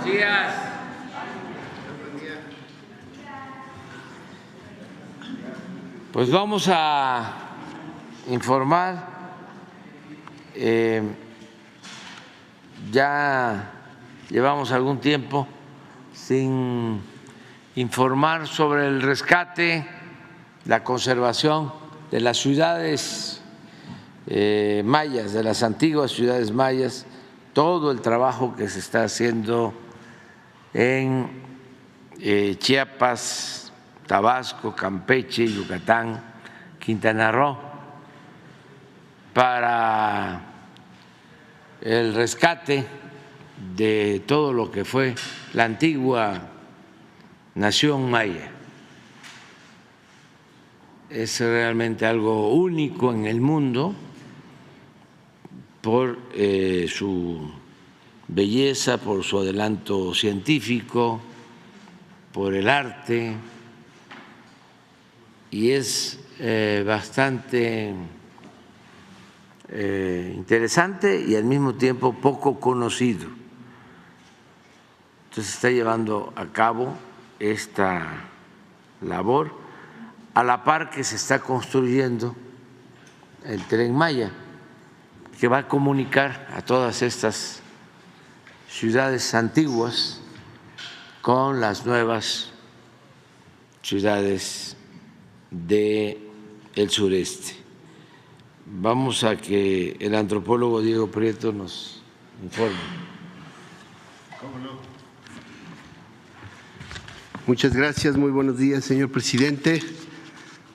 días. Pues vamos a informar. Ya llevamos algún tiempo sin informar sobre el rescate, la conservación de las ciudades mayas, de las antiguas ciudades mayas, todo el trabajo que se está haciendo en Chiapas, Tabasco, Campeche, Yucatán, Quintana Roo, para el rescate de todo lo que fue la antigua nación maya. Es realmente algo único en el mundo por su belleza, por su adelanto científico, por el arte, y es bastante interesante y al mismo tiempo poco conocido. Entonces se está llevando a cabo esta labor a la par que se está construyendo el Tren Maya, que va a comunicar a todas estas ciudades antiguas con las nuevas ciudades del sureste. Vamos a que el antropólogo Diego Prieto nos informe. ¿Cómo no? Muchas gracias, muy buenos días, señor presidente.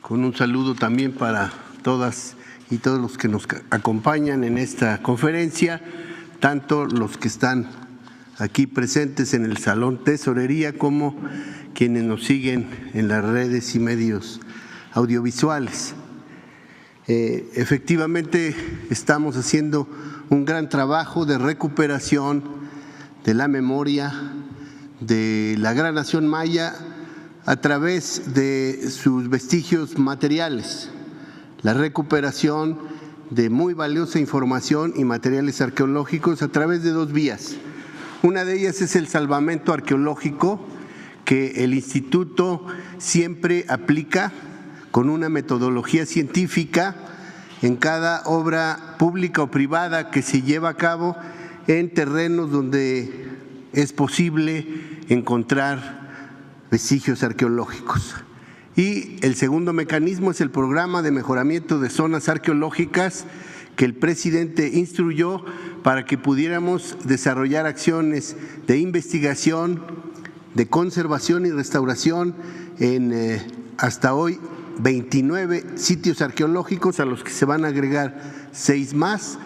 Con un saludo también para todas y todos los que nos acompañan en esta conferencia, tanto los que están aquí presentes en el Salón Tesorería como quienes nos siguen en las redes y medios audiovisuales. Efectivamente, estamos haciendo un gran trabajo de recuperación de la memoria de la gran nación maya a través de sus vestigios materiales, la recuperación de muy valiosa información y materiales arqueológicos a través de dos vías. Una de ellas es el salvamento arqueológico, que el Instituto siempre aplica con una metodología científica en cada obra pública o privada que se lleva a cabo en terrenos donde es posible encontrar vestigios arqueológicos. Y el segundo mecanismo es el programa de mejoramiento de zonas arqueológicas que el presidente instruyó para que pudiéramos desarrollar acciones de investigación, de conservación y restauración en hasta hoy 29 sitios arqueológicos, a los que se van a agregar 6 más,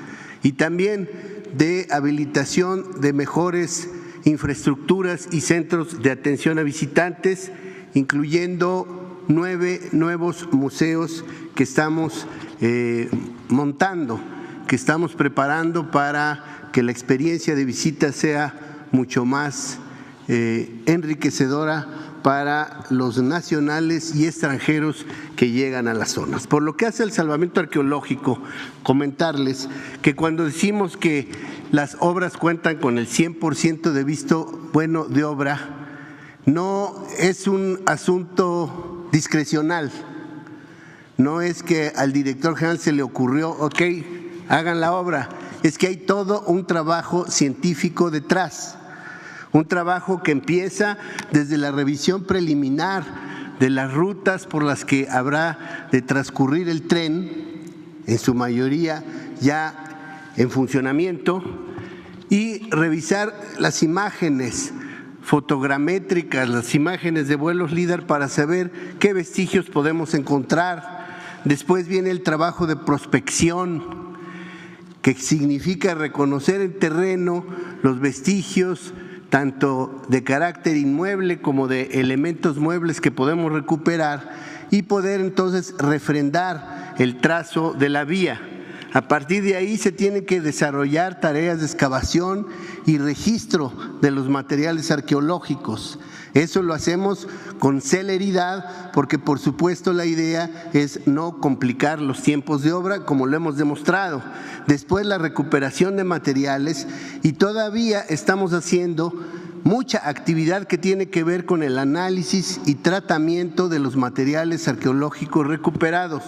y también de habilitación de mejores infraestructuras y centros de atención a visitantes, incluyendo 9 nuevos museos que estamos montando, que estamos preparando para que la experiencia de visita sea mucho más enriquecedora para los nacionales y extranjeros que llegan a las zonas. Por lo que hace al salvamento arqueológico, comentarles que cuando decimos que las obras cuentan con el 100% de visto bueno de obra, no es un asunto discrecional, no es que al director general se le ocurrió, ok, hagan la obra, es que hay todo un trabajo científico detrás. Un trabajo que empieza desde la revisión preliminar de las rutas por las que habrá de transcurrir el tren, en su mayoría ya en funcionamiento, y revisar las imágenes fotogramétricas, las imágenes de vuelos LIDAR para saber qué vestigios podemos encontrar. Después viene el trabajo de prospección, que significa reconocer en terreno los vestigios tanto de carácter inmueble como de elementos muebles que podemos recuperar y poder entonces refrendar el trazo de la vía. A partir de ahí se tienen que desarrollar tareas de excavación y registro de los materiales arqueológicos. Eso lo hacemos con celeridad porque, por supuesto, la idea es no complicar los tiempos de obra, como lo hemos demostrado. Después, la recuperación de materiales, y todavía estamos haciendo mucha actividad que tiene que ver con el análisis y tratamiento de los materiales arqueológicos recuperados.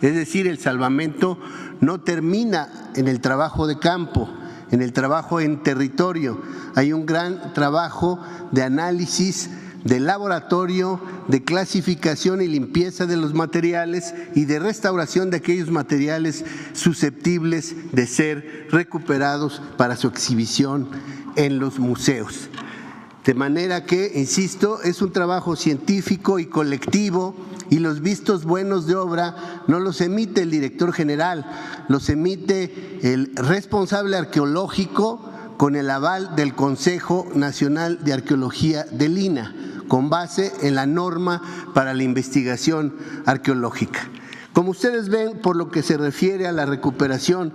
Es decir, el salvamento no termina en el trabajo de campo, en el trabajo en territorio. Hay un gran trabajo de análisis, de laboratorio, de clasificación y limpieza de los materiales y de restauración de aquellos materiales susceptibles de ser recuperados para su exhibición en los museos. De manera que, insisto, es un trabajo científico y colectivo, y los vistos buenos de obra no los emite el director general, los emite el responsable arqueológico con el aval del Consejo Nacional de Arqueología del INAH, con base en la norma para la investigación arqueológica. Como ustedes ven, por lo que se refiere a la recuperación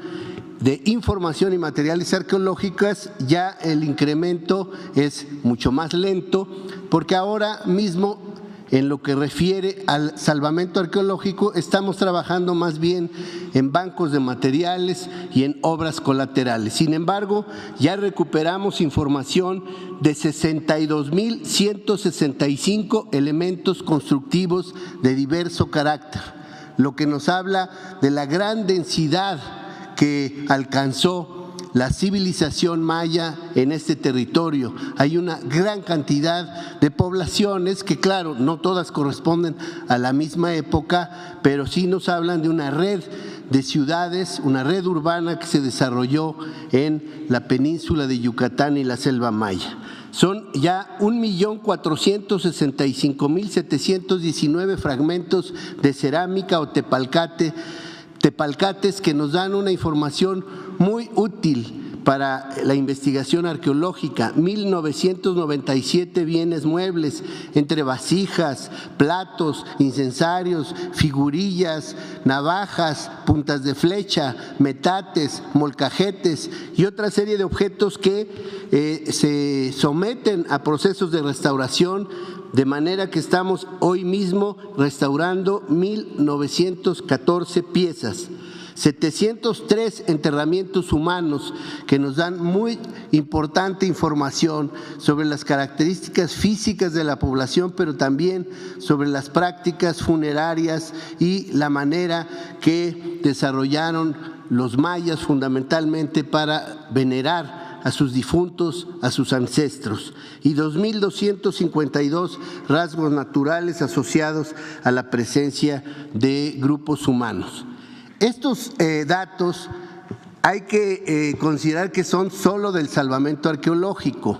de información y materiales arqueológicos, ya el incremento es mucho más lento, porque ahora mismo, en lo que refiere al salvamento arqueológico, estamos trabajando más bien en bancos de materiales y en obras colaterales. Sin embargo, ya recuperamos información de 62,165 elementos constructivos de diverso carácter, lo que nos habla de la gran densidad que alcanzó la civilización maya en este territorio. Hay una gran cantidad de poblaciones que, claro, no todas corresponden a la misma época, pero sí nos hablan de una red de ciudades, una red urbana que se desarrolló en la península de Yucatán y la selva maya. Son ya 1,465,719 fragmentos de cerámica o tepalcates que nos dan una información muy útil para la investigación arqueológica. 1,997 bienes muebles, entre vasijas, platos, incensarios, figurillas, navajas, puntas de flecha, metates, molcajetes y otra serie de objetos que se someten a procesos de restauración, de manera que estamos hoy mismo restaurando 1,914 piezas. 703 enterramientos humanos que nos dan muy importante información sobre las características físicas de la población, pero también sobre las prácticas funerarias y la manera que desarrollaron los mayas fundamentalmente para venerar a sus difuntos, a sus ancestros, y 2,252 rasgos naturales asociados a la presencia de grupos humanos. Estos datos hay que considerar que son solo del salvamento arqueológico.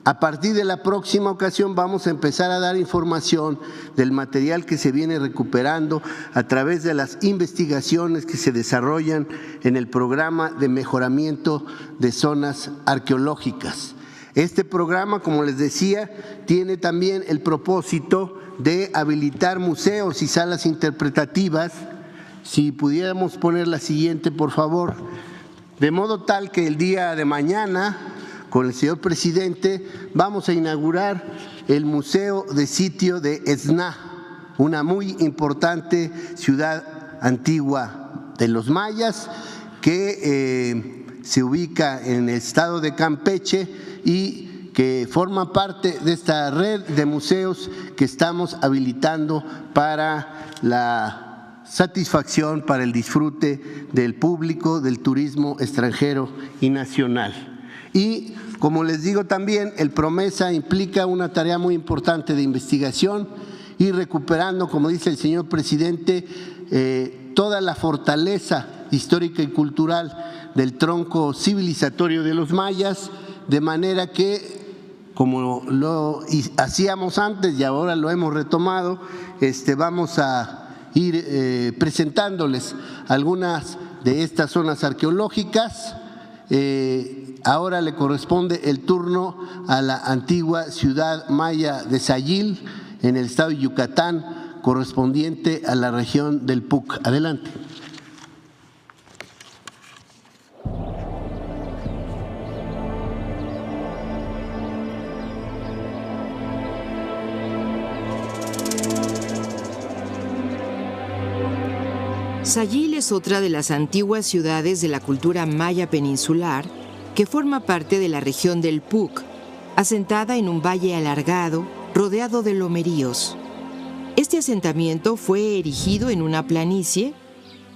A partir de la próxima ocasión vamos a empezar a dar información del material que se viene recuperando a través de las investigaciones que se desarrollan en el programa de mejoramiento de zonas arqueológicas. Este programa, como les decía, tiene también el propósito de habilitar museos y salas interpretativas. Si pudiéramos poner la siguiente, por favor, de modo tal que el día de mañana, con el señor presidente, vamos a inaugurar el Museo de Sitio de Ezná, una muy importante ciudad antigua de los mayas que se ubica en el estado de Campeche y que forma parte de esta red de museos que estamos habilitando para la satisfacción, para el disfrute del público, del turismo extranjero y nacional. Y como les digo también, el PROMESA implica una tarea muy importante de investigación y recuperando, como dice el señor presidente, toda la fortaleza histórica y cultural del tronco civilizatorio de los mayas, de manera que, como lo hacíamos antes y ahora lo hemos retomado, vamos a ir presentándoles algunas de estas zonas arqueológicas. Ahora le corresponde el turno a la antigua ciudad maya de Sayil, en el estado de Yucatán, correspondiente a la región del PUC. Adelante. Sayil es otra de las antiguas ciudades de la cultura maya peninsular que forma parte de la región del PUC, asentada en un valle alargado, rodeado de lomeríos. Este asentamiento fue erigido en una planicie,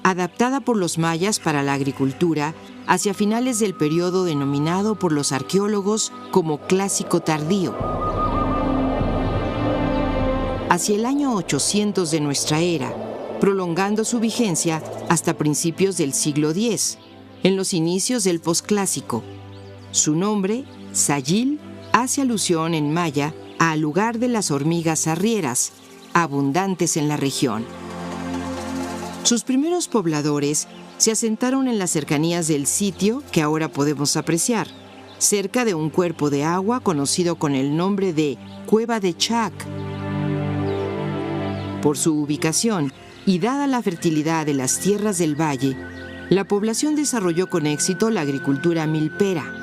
adaptada por los mayas para la agricultura hacia finales del periodo denominado por los arqueólogos como Clásico Tardío. Hacia el año 800 de nuestra era, prolongando su vigencia hasta principios del siglo X, en los inicios del posclásico. Su nombre, Sayil, hace alusión en maya al lugar de las hormigas arrieras, abundantes en la región. Sus primeros pobladores se asentaron en las cercanías del sitio que ahora podemos apreciar, cerca de un cuerpo de agua conocido con el nombre de Cueva de Chac. Por su ubicación y dada la fertilidad de las tierras del valle, la población desarrolló con éxito la agricultura milpera,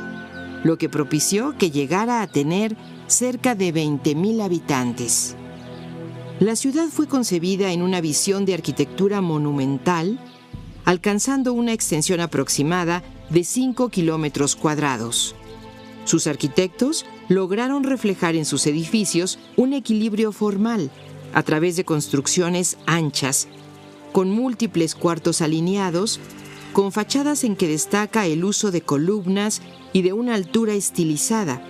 lo que propició que llegara a tener cerca de 20,000 habitantes. La ciudad fue concebida en una visión de arquitectura monumental, alcanzando una extensión aproximada de 5 kilómetros cuadrados. Sus arquitectos lograron reflejar en sus edificios un equilibrio formal a través de construcciones anchas, con múltiples cuartos alineados, con fachadas en que destaca el uso de columnas y de una altura estilizada,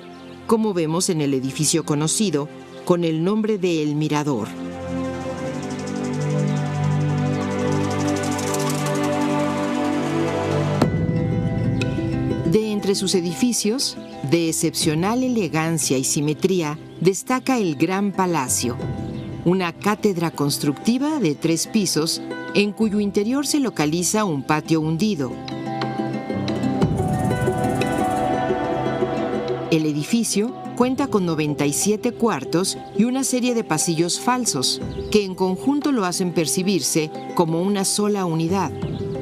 como vemos en el edificio conocido con el nombre de El Mirador. De entre sus edificios, de excepcional elegancia y simetría, destaca el Gran Palacio, una cátedra constructiva de 3 pisos en cuyo interior se localiza un patio hundido. El edificio cuenta con 97 cuartos y una serie de pasillos falsos, que en conjunto lo hacen percibirse como una sola unidad,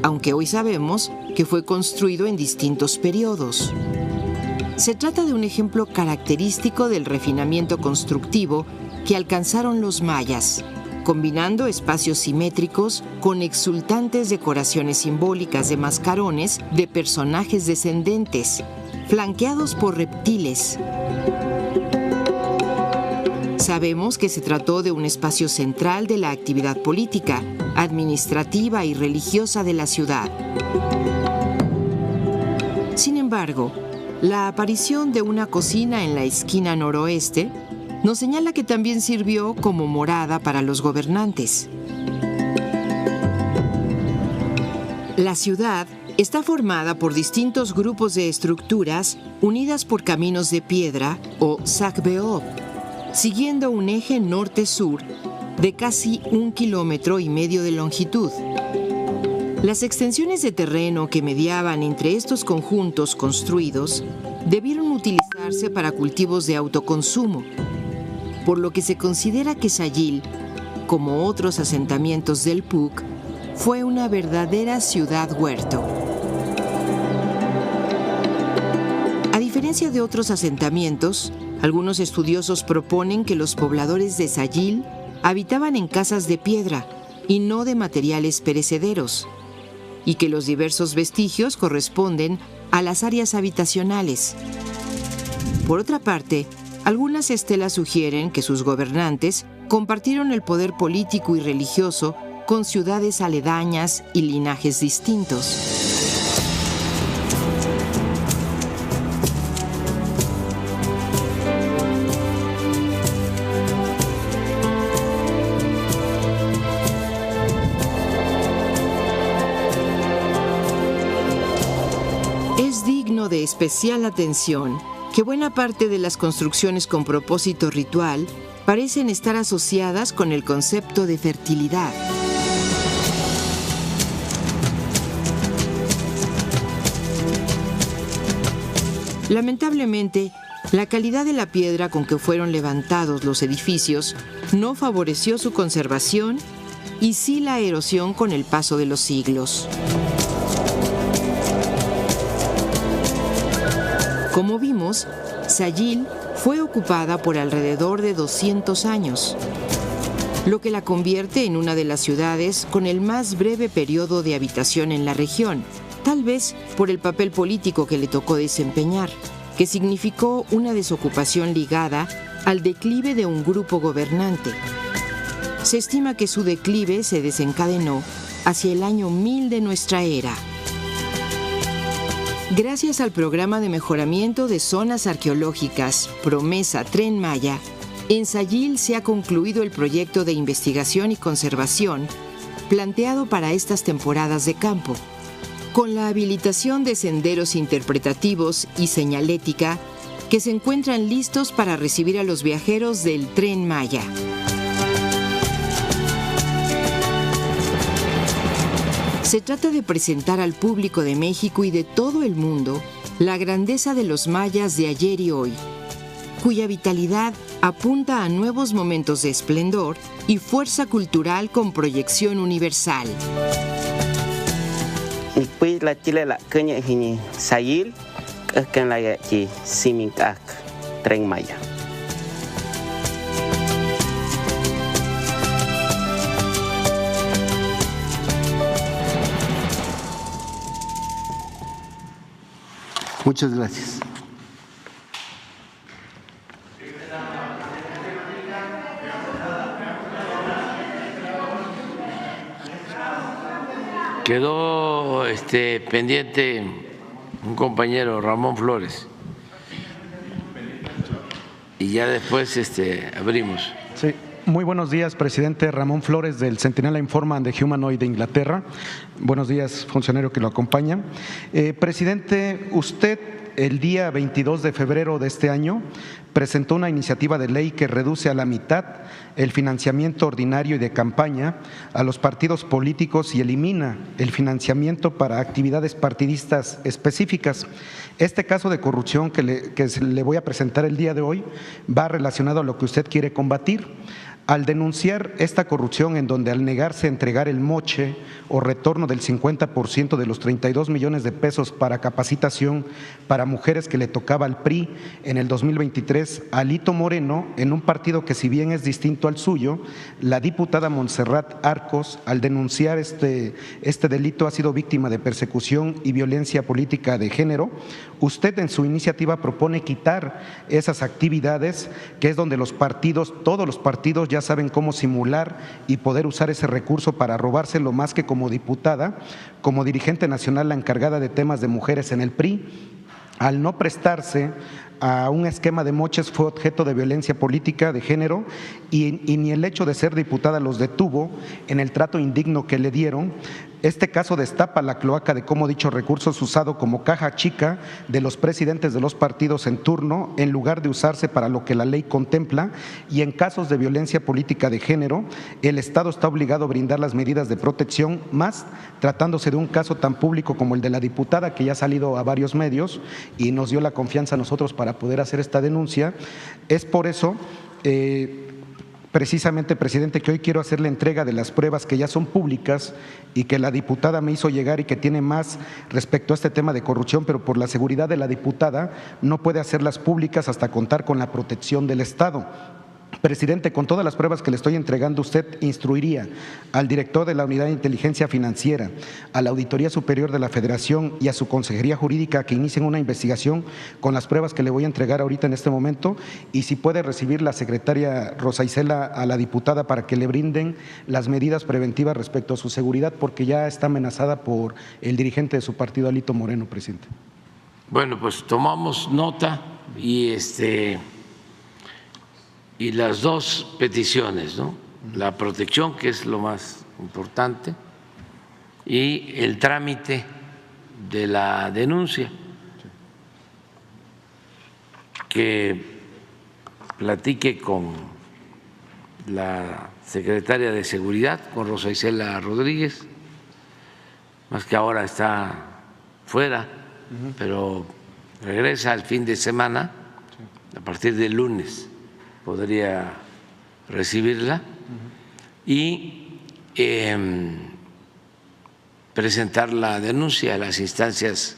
aunque hoy sabemos que fue construido en distintos periodos. Se trata de un ejemplo característico del refinamiento constructivo que alcanzaron los mayas, combinando espacios simétricos con exultantes decoraciones simbólicas de mascarones de personajes descendentes, flanqueados por reptiles. Sabemos que se trató de un espacio central de la actividad política, administrativa y religiosa de la ciudad. Sin embargo, la aparición de una cocina en la esquina noroeste nos señala que también sirvió como morada para los gobernantes. La ciudad está formada por distintos grupos de estructuras unidas por caminos de piedra o sakbeob, siguiendo un eje norte-sur de casi 1,5 kilómetros de longitud. Las extensiones de terreno que mediaban entre estos conjuntos construidos debieron utilizarse para cultivos de autoconsumo, por lo que se considera que Sayil, como otros asentamientos del PUC, fue una verdadera ciudad-huerto. A diferencia de otros asentamientos, algunos estudiosos proponen que los pobladores de Sayil habitaban en casas de piedra y no de materiales perecederos, y que los diversos vestigios corresponden a las áreas habitacionales. Por otra parte, algunas estelas sugieren que sus gobernantes compartieron el poder político y religioso con ciudades aledañas y linajes distintos. Es digno de especial atención que buena parte de las construcciones con propósito ritual parecen estar asociadas con el concepto de fertilidad. Lamentablemente, la calidad de la piedra con que fueron levantados los edificios no favoreció su conservación y sí la erosión con el paso de los siglos. Como vimos, Sayil fue ocupada por alrededor de 200 años, lo que la convierte en una de las ciudades con el más breve periodo de habitación en la región, tal vez por el papel político que le tocó desempeñar. que significó una desocupación ligada al declive de un grupo gobernante. Se estima que su declive se desencadenó hacia el año 1000 de nuestra era. Gracias al programa de mejoramiento de zonas arqueológicas Promesa Tren Maya, en Sayil se ha concluido el proyecto de investigación y conservación planteado para estas temporadas de campo, con la habilitación de senderos interpretativos y señalética que se encuentran listos para recibir a los viajeros del Tren Maya. Se trata de presentar al público de México y de todo el mundo la grandeza de los mayas de ayer y hoy, cuya vitalidad apunta a nuevos momentos de esplendor y fuerza cultural con proyección universal. Después la chile la caña hini Sayil que la chi simingak Tren Maya. Muchas gracias. Quedó pendiente un compañero, Ramón Flores, y ya después abrimos. Sí. Muy buenos días, presidente. Ramón Flores, del Centinela Informa de Humanoid de Inglaterra. Buenos días, funcionario que lo acompaña. Presidente, usted el día 22 de febrero de este año presentó una iniciativa de ley que reduce a la mitad el financiamiento ordinario y de campaña a los partidos políticos y elimina el financiamiento para actividades partidistas específicas. Este caso de corrupción que le voy a presentar el día de hoy va relacionado a lo que usted quiere combatir. Al denunciar esta corrupción en donde al negarse a entregar el moche o retorno del 50% de los 32 millones de pesos para capacitación para mujeres que le tocaba al PRI en el 2023, a Alito Moreno, en un partido que si bien es distinto al suyo, la diputada Montserrat Arcos, al denunciar este delito, ha sido víctima de persecución y violencia política de género. Usted en su iniciativa propone quitar esas actividades, que es donde los partidos, todos los partidos ya saben cómo simular y poder usar ese recurso para robárselo, más que como diputada, como dirigente nacional la encargada de temas de mujeres en el PRI, al no prestarse a un esquema de moches fue objeto de violencia política de género y ni el hecho de ser diputada los detuvo en el trato indigno que le dieron. Este caso destapa la cloaca de cómo dicho recurso es usado como caja chica de los presidentes de los partidos en turno, en lugar de usarse para lo que la ley contempla, y en casos de violencia política de género, el Estado está obligado a brindar las medidas de protección, más tratándose de un caso tan público como el de la diputada, que ya ha salido a varios medios y nos dio la confianza a nosotros para poder hacer esta denuncia. Es por eso precisamente, presidente, que hoy quiero hacer la entrega de las pruebas que ya son públicas y que la diputada me hizo llegar y que tiene más respecto a este tema de corrupción, pero por la seguridad de la diputada no puede hacerlas públicas hasta contar con la protección del Estado. Presidente, con todas las pruebas que le estoy entregando, usted instruiría al director de la Unidad de Inteligencia Financiera, a la Auditoría Superior de la Federación y a su Consejería Jurídica que inicien una investigación con las pruebas que le voy a entregar ahorita en este momento, y si puede recibir la secretaria Rosa Isela a la diputada para que le brinden las medidas preventivas respecto a su seguridad, porque ya está amenazada por el dirigente de su partido, Alito Moreno, presidente. Bueno, pues tomamos nota y las dos peticiones, ¿no? La protección, que es lo más importante, y el trámite de la denuncia, que platique con la secretaria de Seguridad, con Rosa Isela Rodríguez, más que ahora está fuera, pero regresa al fin de semana, a partir del lunes podría recibirla y presentar la denuncia a las instancias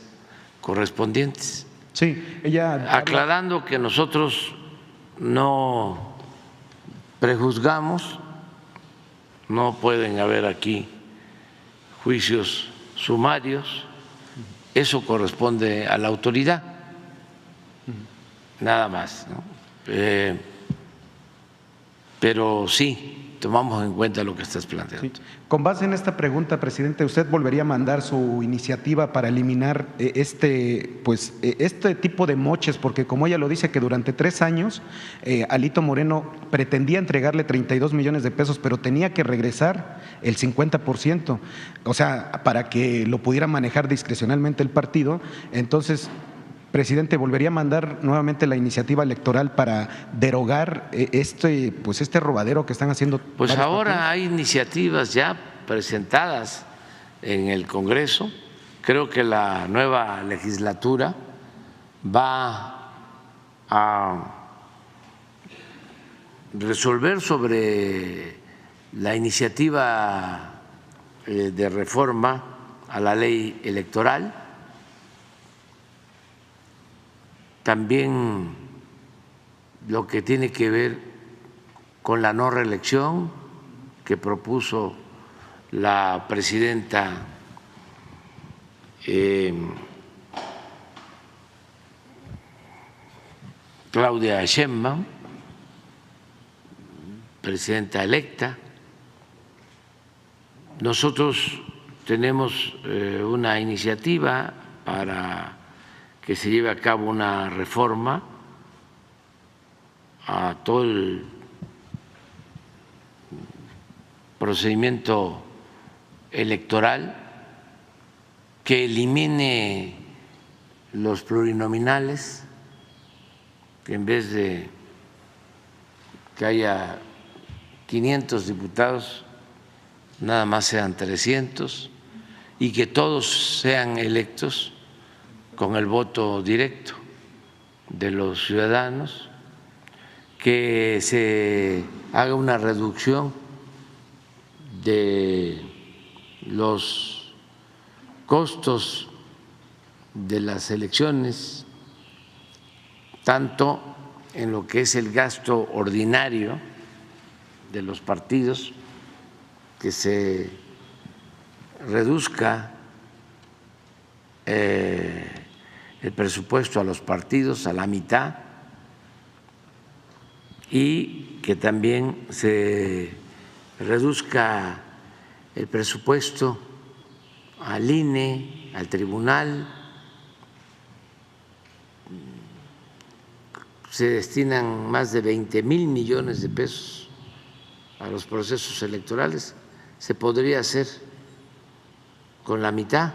correspondientes. Sí, ella aclarando que nosotros no prejuzgamos, no pueden haber aquí juicios sumarios, eso corresponde a la autoridad nada más, ¿no? Pero sí, tomamos en cuenta lo que estás planteando. Sí. Con base en esta pregunta, presidente, ¿usted volvería a mandar su iniciativa para eliminar este tipo de moches? Porque como ella lo dice, que durante 3 años Alito Moreno pretendía entregarle 32 millones de pesos, pero tenía que regresar el 50%, o sea, para que lo pudiera manejar discrecionalmente el partido. Entonces, presidente, ¿volvería a mandar nuevamente la iniciativa electoral para derogar este robadero que están haciendo? Pues ahora hay iniciativas ya presentadas en el Congreso. Creo que la nueva legislatura va a resolver sobre la iniciativa de reforma a la ley electoral. También lo que tiene que ver con la no reelección que propuso la presidenta Claudia Sheinbaum, presidenta electa. Nosotros tenemos una iniciativa para que se lleve a cabo una reforma a todo el procedimiento electoral, que elimine los plurinominales, que en vez de que haya 500 diputados, nada más sean 300, y que todos sean electos con el voto directo de los ciudadanos, que se haga una reducción de los costos de las elecciones, tanto en lo que es el gasto ordinario de los partidos, que se reduzca el presupuesto a los partidos a la mitad, y que también se reduzca el presupuesto al INE, al tribunal. Se destinan más de 20,000 millones de pesos a los procesos electorales. Se podría hacer con la mitad,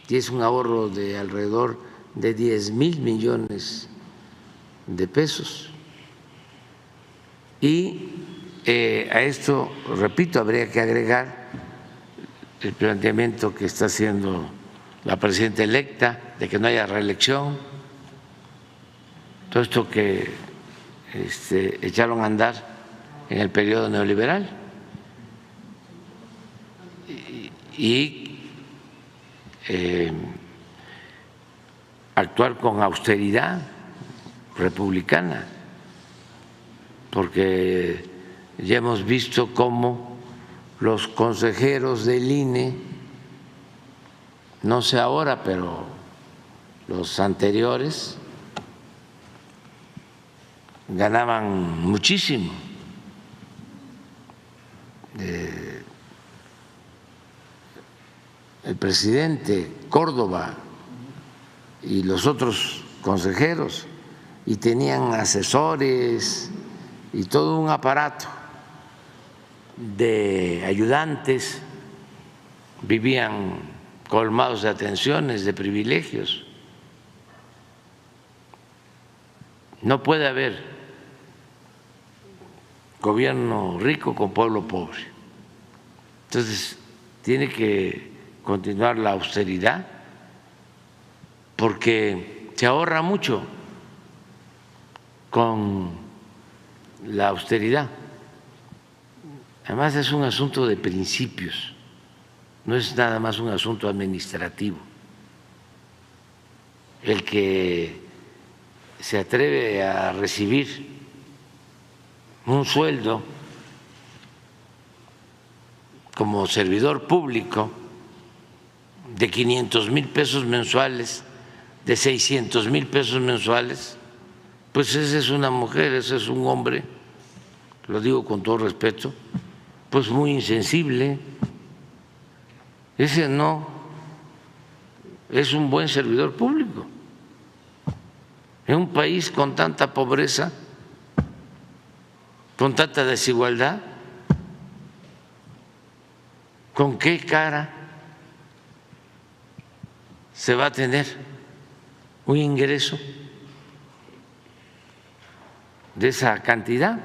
y es un ahorro de alrededor de 10,000 millones de pesos. Y a esto, repito, habría que agregar el planteamiento que está haciendo la presidenta electa de que no haya reelección, todo esto que echaron a andar en el periodo neoliberal, y actuar con austeridad republicana, porque ya hemos visto cómo los consejeros del INE, no sé ahora, pero los anteriores, ganaban muchísimo. El presidente Córdoba y los otros consejeros, y tenían asesores y todo un aparato de ayudantes, vivían colmados de atenciones, de privilegios. No puede haber gobierno rico con pueblo pobre. Entonces, tiene que continuar la austeridad, porque se ahorra mucho con la austeridad. Además, es un asunto de principios, no es nada más un asunto administrativo. El que se atreve a recibir un sueldo como servidor público de 500,000 pesos mensuales, de 600,000 pesos mensuales, pues esa es una mujer, ese es un hombre, lo digo con todo respeto, pues muy insensible. Ese no es un buen servidor público. En un país con tanta pobreza, con tanta desigualdad, ¿con qué cara se va a tener un ingreso de esa cantidad?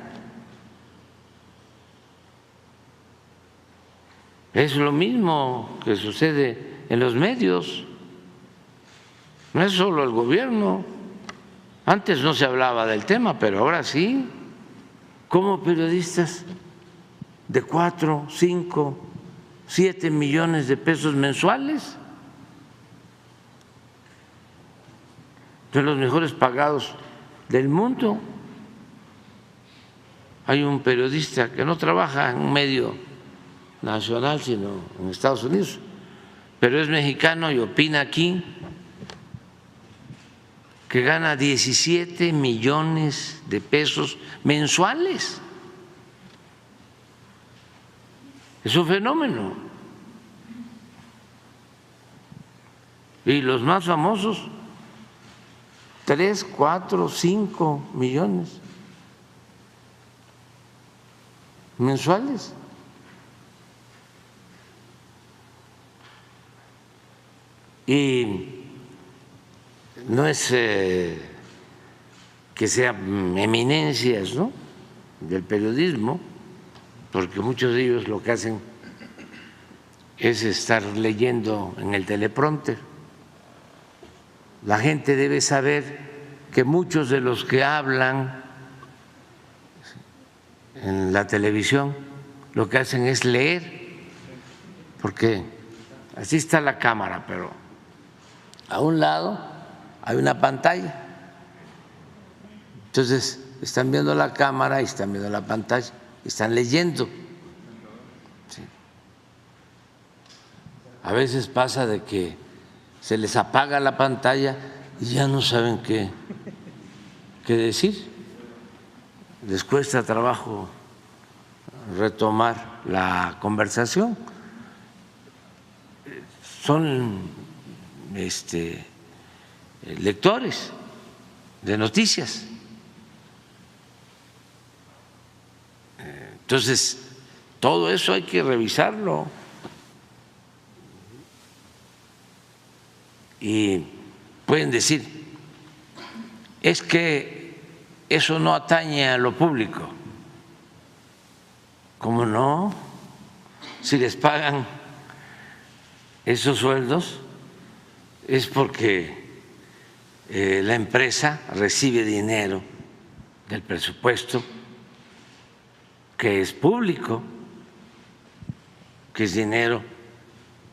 Es lo mismo que sucede en los medios, no es solo el gobierno. Antes no se hablaba del tema, pero ahora sí. ¿Cómo periodistas de 4, 5, 7 millones de pesos mensuales, de los mejores pagados del mundo? Hay un periodista que no trabaja en un medio nacional, sino en Estados Unidos, pero es mexicano y opina aquí, que gana 17 millones de pesos mensuales. Es un fenómeno. Y los más famosos, 3, 4, 5 millones mensuales. Y no es que sean eminencias, ¿no?, del periodismo, porque muchos de ellos lo que hacen es estar leyendo en el teleprompter. La gente debe saber que muchos de los que hablan en la televisión lo que hacen es leer, porque así está la cámara, pero a un lado hay una pantalla. Entonces están viendo la cámara y están viendo la pantalla, están leyendo. Sí. A veces pasa de que se les apaga la pantalla y ya no saben qué decir. Les cuesta trabajo retomar la conversación. Son lectores de noticias. Entonces, todo eso hay que revisarlo. Y pueden decir, es que eso no atañe a lo público. ¿Cómo no? Si les pagan esos sueldos es porque la empresa recibe dinero del presupuesto que es público, que es dinero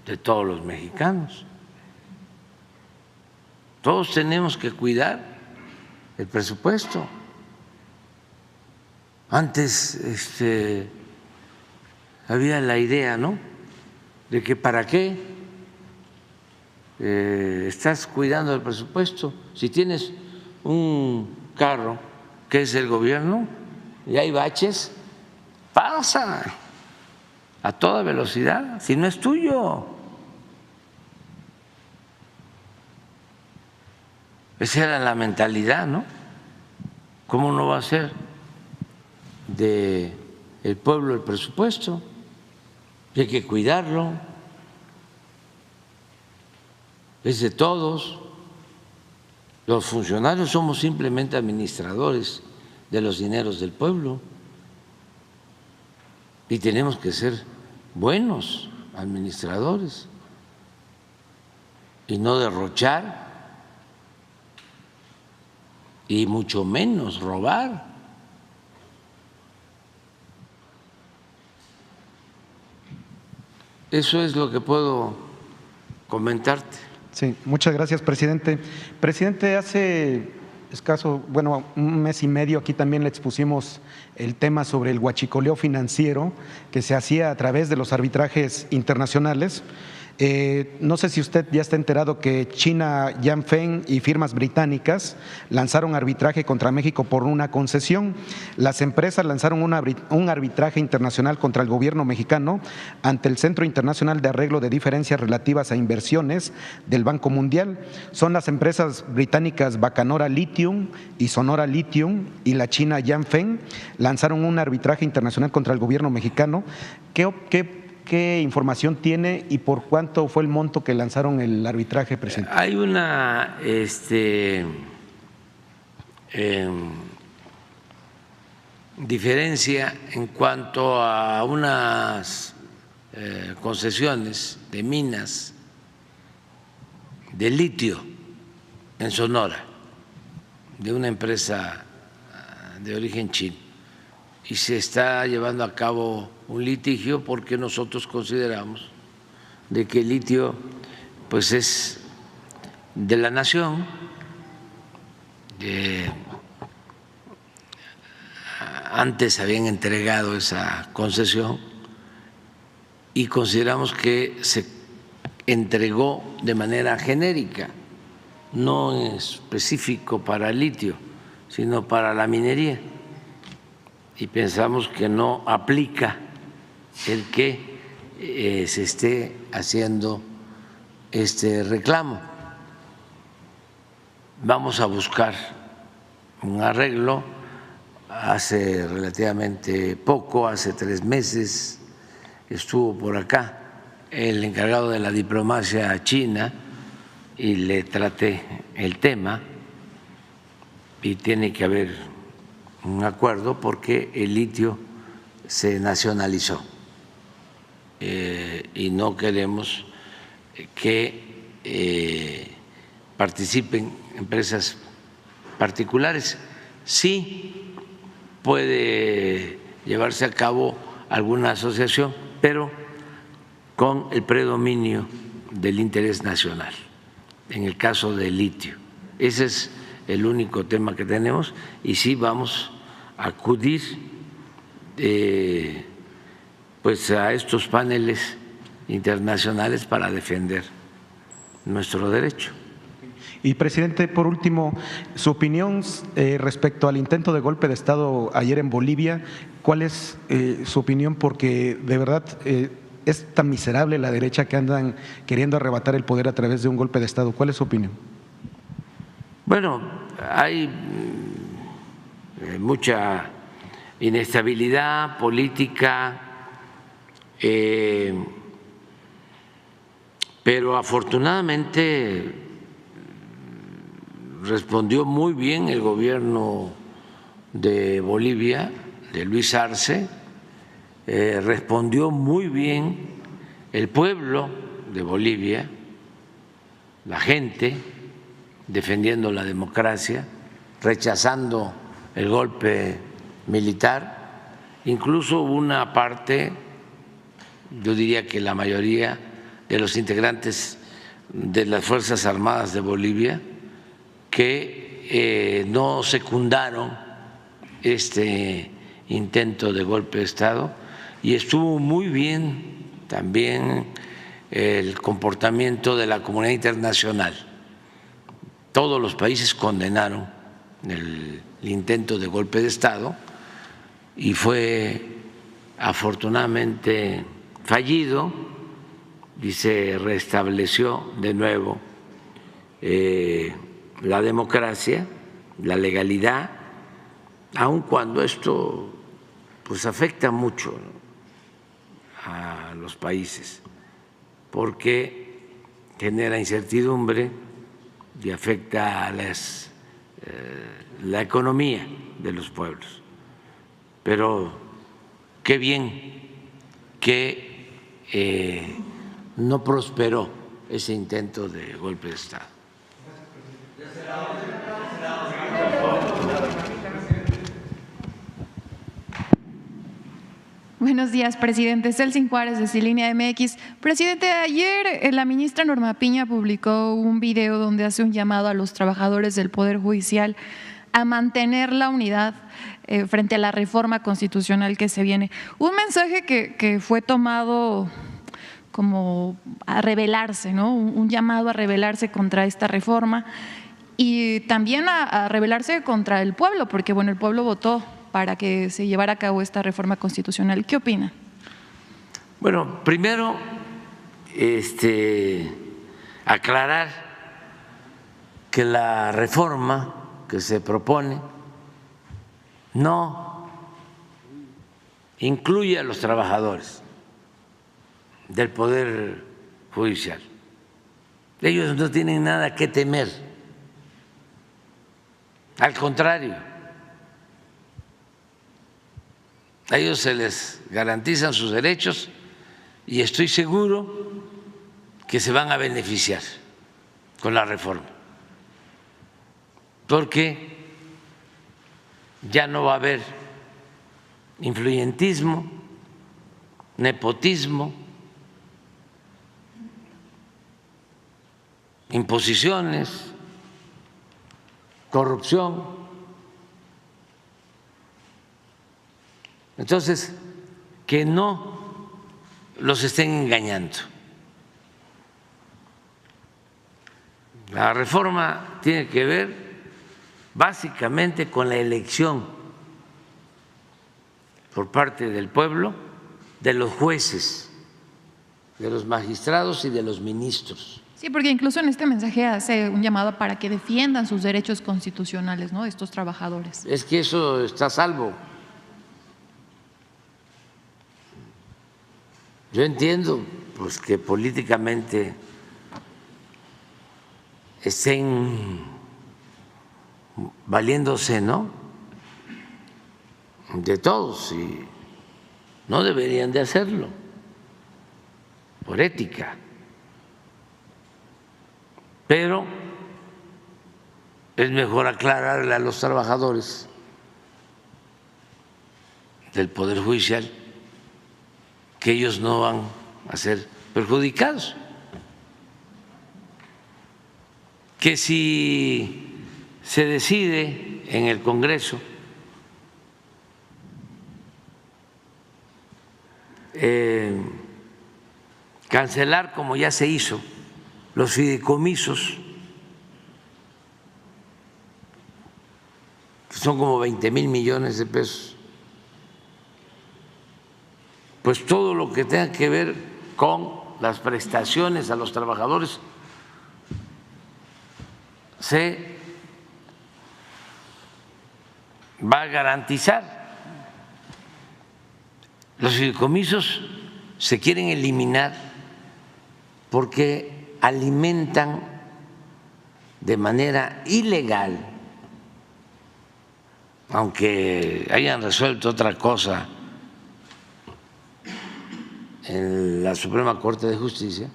de todos los mexicanos. Todos tenemos que cuidar el presupuesto. Antes había la idea, ¿no?, de que para qué estás cuidando el presupuesto si tienes un carro que es del gobierno y hay baches, pasa a toda velocidad si no es tuyo. Esa era la mentalidad, ¿no? ¿Cómo no va a ser del pueblo el presupuesto? Y hay que cuidarlo, es de todos. Los funcionarios somos simplemente administradores de los dineros del pueblo y tenemos que ser buenos administradores y no derrochar y mucho menos robar. Eso es lo que puedo comentarte. Sí, muchas gracias, presidente. Presidente, hace escaso, un mes y medio aquí también le expusimos el tema sobre el huachicoleo financiero que se hacía a través de los arbitrajes internacionales. No sé si usted ya está enterado que China Yanfeng y firmas británicas lanzaron arbitraje contra México por una concesión. Las empresas lanzaron un arbitraje internacional contra el gobierno mexicano ante el Centro Internacional de Arreglo de Diferencias Relativas a Inversiones del Banco Mundial. Son las empresas británicas Bacanora Lithium y Sonora Lithium y la China Yanfeng lanzaron un arbitraje internacional contra el gobierno mexicano. ¿Qué información tiene y por cuánto fue el monto que lanzaron el arbitraje, presidente? Hay una diferencia en cuanto a unas concesiones de minas de litio en Sonora, de una empresa de origen chino, y se está llevando a cabo un litigio porque nosotros consideramos de que el litio pues es de la nación, antes habían entregado esa concesión y consideramos que se entregó de manera genérica, no específico para el litio, sino para la minería, y pensamos que no aplica el que se esté haciendo este reclamo. Vamos a buscar un arreglo. Hace relativamente poco, hace 3 meses, estuvo por acá el encargado de la diplomacia china y le traté el tema, y tiene que haber un acuerdo porque el litio se nacionalizó y no queremos que participen empresas particulares. Sí puede llevarse a cabo alguna asociación, pero con el predominio del interés nacional, en el caso del litio. Ese es el único tema que tenemos, y sí vamos a acudir pues a estos paneles internacionales para defender nuestro derecho. Y, presidente, por último, su opinión respecto al intento de golpe de Estado ayer en Bolivia. ¿Cuál es su opinión? Porque de verdad es tan miserable la derecha que andan queriendo arrebatar el poder a través de un golpe de Estado. ¿Cuál es su opinión? Bueno, hay mucha inestabilidad política, pero afortunadamente respondió muy bien el gobierno de Bolivia, de Luis Arce, respondió muy bien el pueblo de Bolivia, la gente defendiendo la democracia, rechazando el golpe militar. Incluso una parte, yo diría que la mayoría de los integrantes de las Fuerzas Armadas de Bolivia, que no secundaron este intento de golpe de Estado, y estuvo muy bien también el comportamiento de la comunidad internacional. Todos los países condenaron el intento de golpe de Estado y fue afortunadamente fallido y se restableció de nuevo la democracia, la legalidad, aun cuando esto pues afecta mucho a los países, porque genera incertidumbre y afecta a la economía de los pueblos. Pero qué bien que no prosperó ese intento de golpe de Estado. Buenos días, presidente. Celsin Juárez, de Cilinea MX. Presidente, ayer la ministra Norma Piña publicó un video donde hace un llamado a los trabajadores del Poder Judicial a mantener la unidad frente a la reforma constitucional que se viene. Un mensaje que fue tomado como a rebelarse, ¿no? Un llamado a rebelarse contra esta reforma y también a rebelarse contra el pueblo, porque bueno, el pueblo votó para que se llevara a cabo esta reforma constitucional. ¿Qué opina? Bueno, primero, aclarar que la reforma que se propone no incluye a los trabajadores del Poder Judicial. Ellos no tienen nada que temer, al contrario, a ellos se les garantizan sus derechos y estoy seguro que se van a beneficiar con la reforma, porque ya no va a haber influyentismo, nepotismo, imposiciones, corrupción. Entonces, que no los estén engañando. La reforma tiene que ver básicamente con la elección por parte del pueblo de los jueces, de los magistrados y de los ministros. Sí, porque incluso en este mensaje hace un llamado para que defiendan sus derechos constitucionales, ¿no?, estos trabajadores. Es que eso está a salvo. Yo entiendo pues que políticamente estén valiéndose, ¿no?, de todos, y no deberían de hacerlo por ética. Pero es mejor aclararle a los trabajadores del Poder Judicial que ellos no van a ser perjudicados, que si se decide en el Congreso cancelar, como ya se hizo, los fideicomisos, que son como 20,000 millones de pesos, pues todo lo que tenga que ver con las prestaciones a los trabajadores se va a garantizar. Los fideicomisos se quieren eliminar porque alimentan de manera ilegal, aunque hayan resuelto otra cosa en la Suprema Corte de Justicia,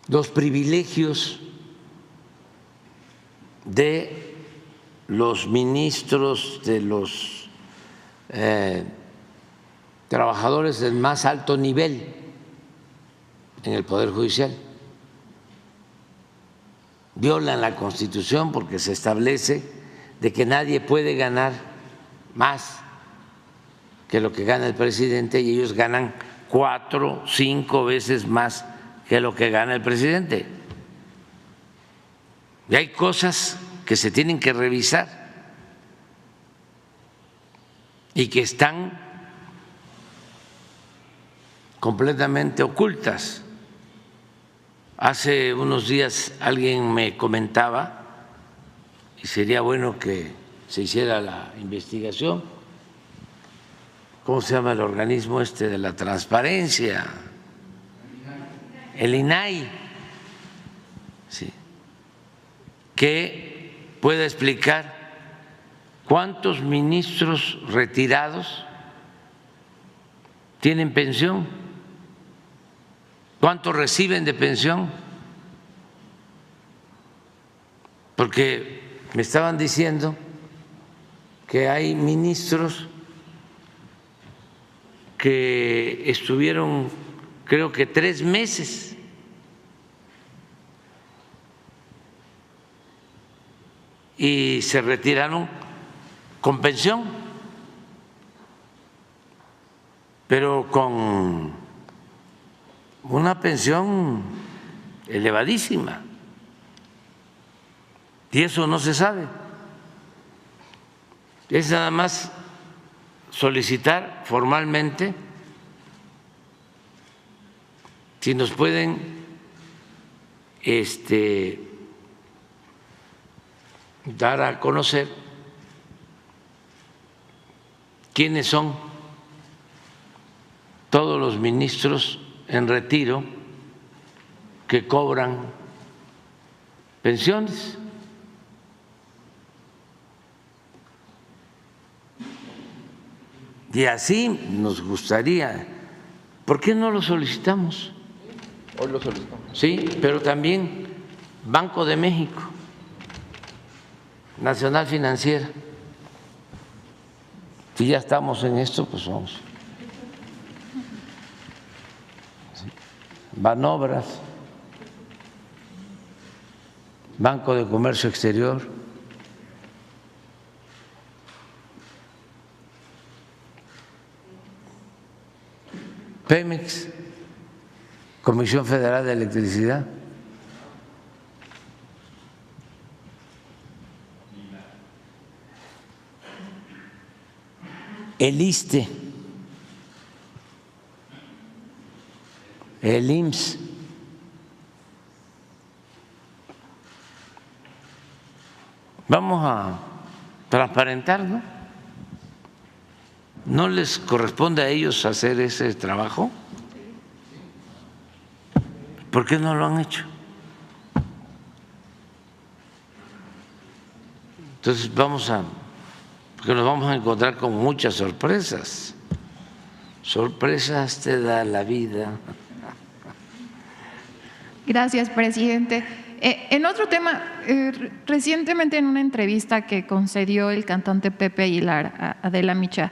los privilegios de los ministros, de los trabajadores del más alto nivel en el Poder Judicial. Violan la Constitución porque se establece de que nadie puede ganar más que lo que gana el presidente, y ellos ganan 4 o 5 veces más que lo que gana el presidente. Y hay cosas que se tienen que revisar y que están completamente ocultas. Hace unos días alguien me comentaba, y sería bueno que se hiciera la investigación, ¿cómo se llama el organismo de la transparencia? El INAI, sí, que pueda explicar cuántos ministros retirados tienen pensión, cuántos reciben de pensión, porque me estaban diciendo que hay ministros que estuvieron, creo que 3 meses y se retiraron con pensión, pero con una pensión elevadísima. Y eso no se sabe. Es nada más solicitar formalmente si nos pueden dar a conocer quiénes son todos los ministros en retiro que cobran pensiones. Y así nos gustaría. ¿Por qué no lo solicitamos? Hoy lo solicitamos. Sí, pero también Banco de México, Nacional Financiera. Si ya estamos en esto, pues vamos. Banobras, Banco de Comercio Exterior. Pemex, Comisión Federal de Electricidad. El ISSSTE, el IMSS. Vamos a transparentar, ¿no? ¿No les corresponde a ellos hacer ese trabajo? ¿Por qué no lo han hecho? Entonces porque nos vamos a encontrar con muchas sorpresas. Sorpresas te da la vida. Gracias, presidente. En otro tema, recientemente en una entrevista que concedió el cantante Pepe Aguilar a Adela Micha,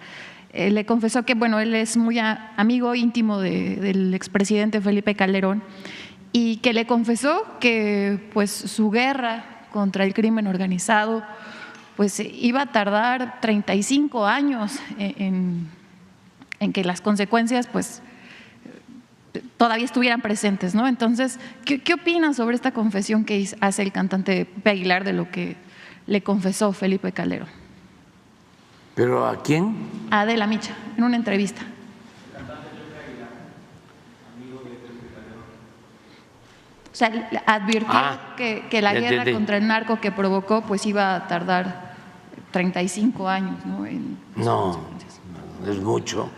le confesó que, bueno, él es muy amigo íntimo del expresidente Felipe Calderón y que le confesó que pues su guerra contra el crimen organizado pues iba a tardar 35 años en que las consecuencias pues todavía estuvieran presentes, ¿no? Entonces, ¿qué opinas sobre esta confesión que hace el cantante Pepe Aguilar de lo que le confesó Felipe Calderón? ¿Pero a quién? A Adela Micha, en una entrevista. O sea, advirtió que la guerra contra el narco que provocó pues iba a tardar 35 años, ¿no? No, es mucho.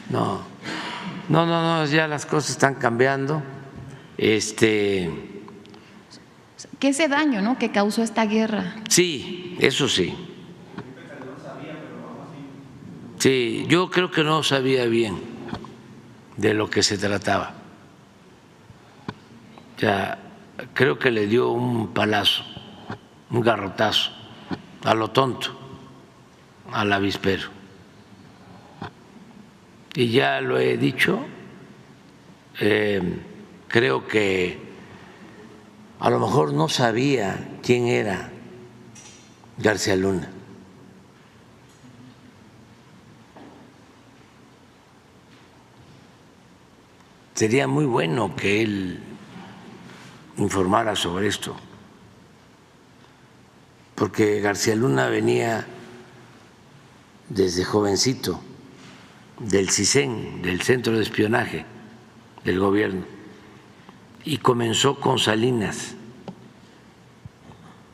No, ya las cosas están cambiando. Que ese daño, ¿no?, que causó esta guerra. Sí, eso sí. Sí, yo creo que no sabía bien de lo que se trataba. Ya creo que le dio un palazo, un garrotazo, a lo tonto, al avispero. Y ya lo he dicho, creo que a lo mejor no sabía quién era García Luna. Sería muy bueno que él informara sobre esto, porque García Luna venía desde jovencito del CISEN, del Centro de Espionaje del Gobierno, y comenzó con Salinas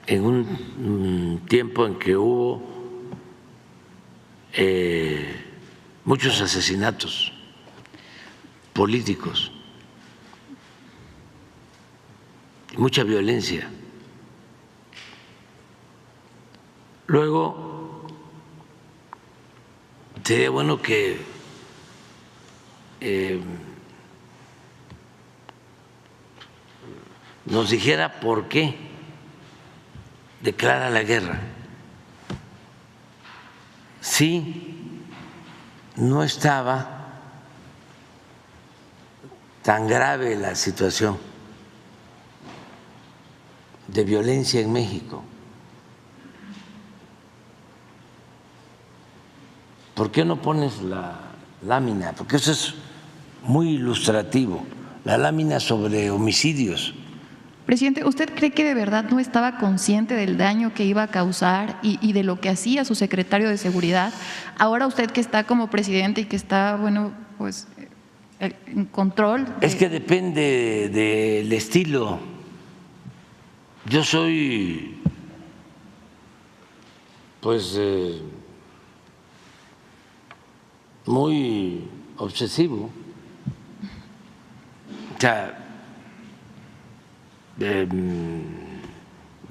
en un tiempo en que hubo muchos asesinatos políticos, mucha violencia. Luego, sería bueno que nos dijera por qué declara la guerra. Sí, no estaba tan grave la situación de violencia en México. ¿Por qué no pones la lámina? Porque eso es muy ilustrativo, la lámina sobre homicidios. Presidente, ¿usted cree que de verdad no estaba consciente del daño que iba a causar y de lo que hacía su secretario de Seguridad? Ahora usted que está como presidente y que está, bueno, pues en control. Es que depende del estilo. Yo soy, pues, muy obsesivo. O sea,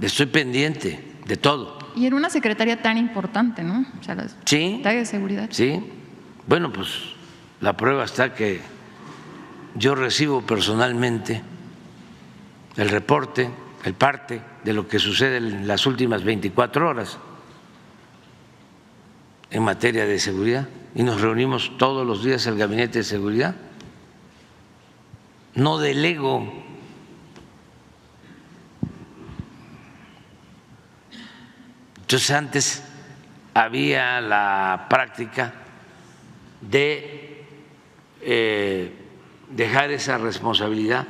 estoy pendiente de todo. Y en una secretaría tan importante, ¿no? O sea, la Secretaría de Seguridad. Sí. Bueno, pues la prueba está que yo recibo personalmente el reporte, el parte de lo que sucede en las últimas 24 horas en materia de seguridad y nos reunimos todos los días el Gabinete de Seguridad. No delego. Entonces antes había la práctica de dejar esa responsabilidad,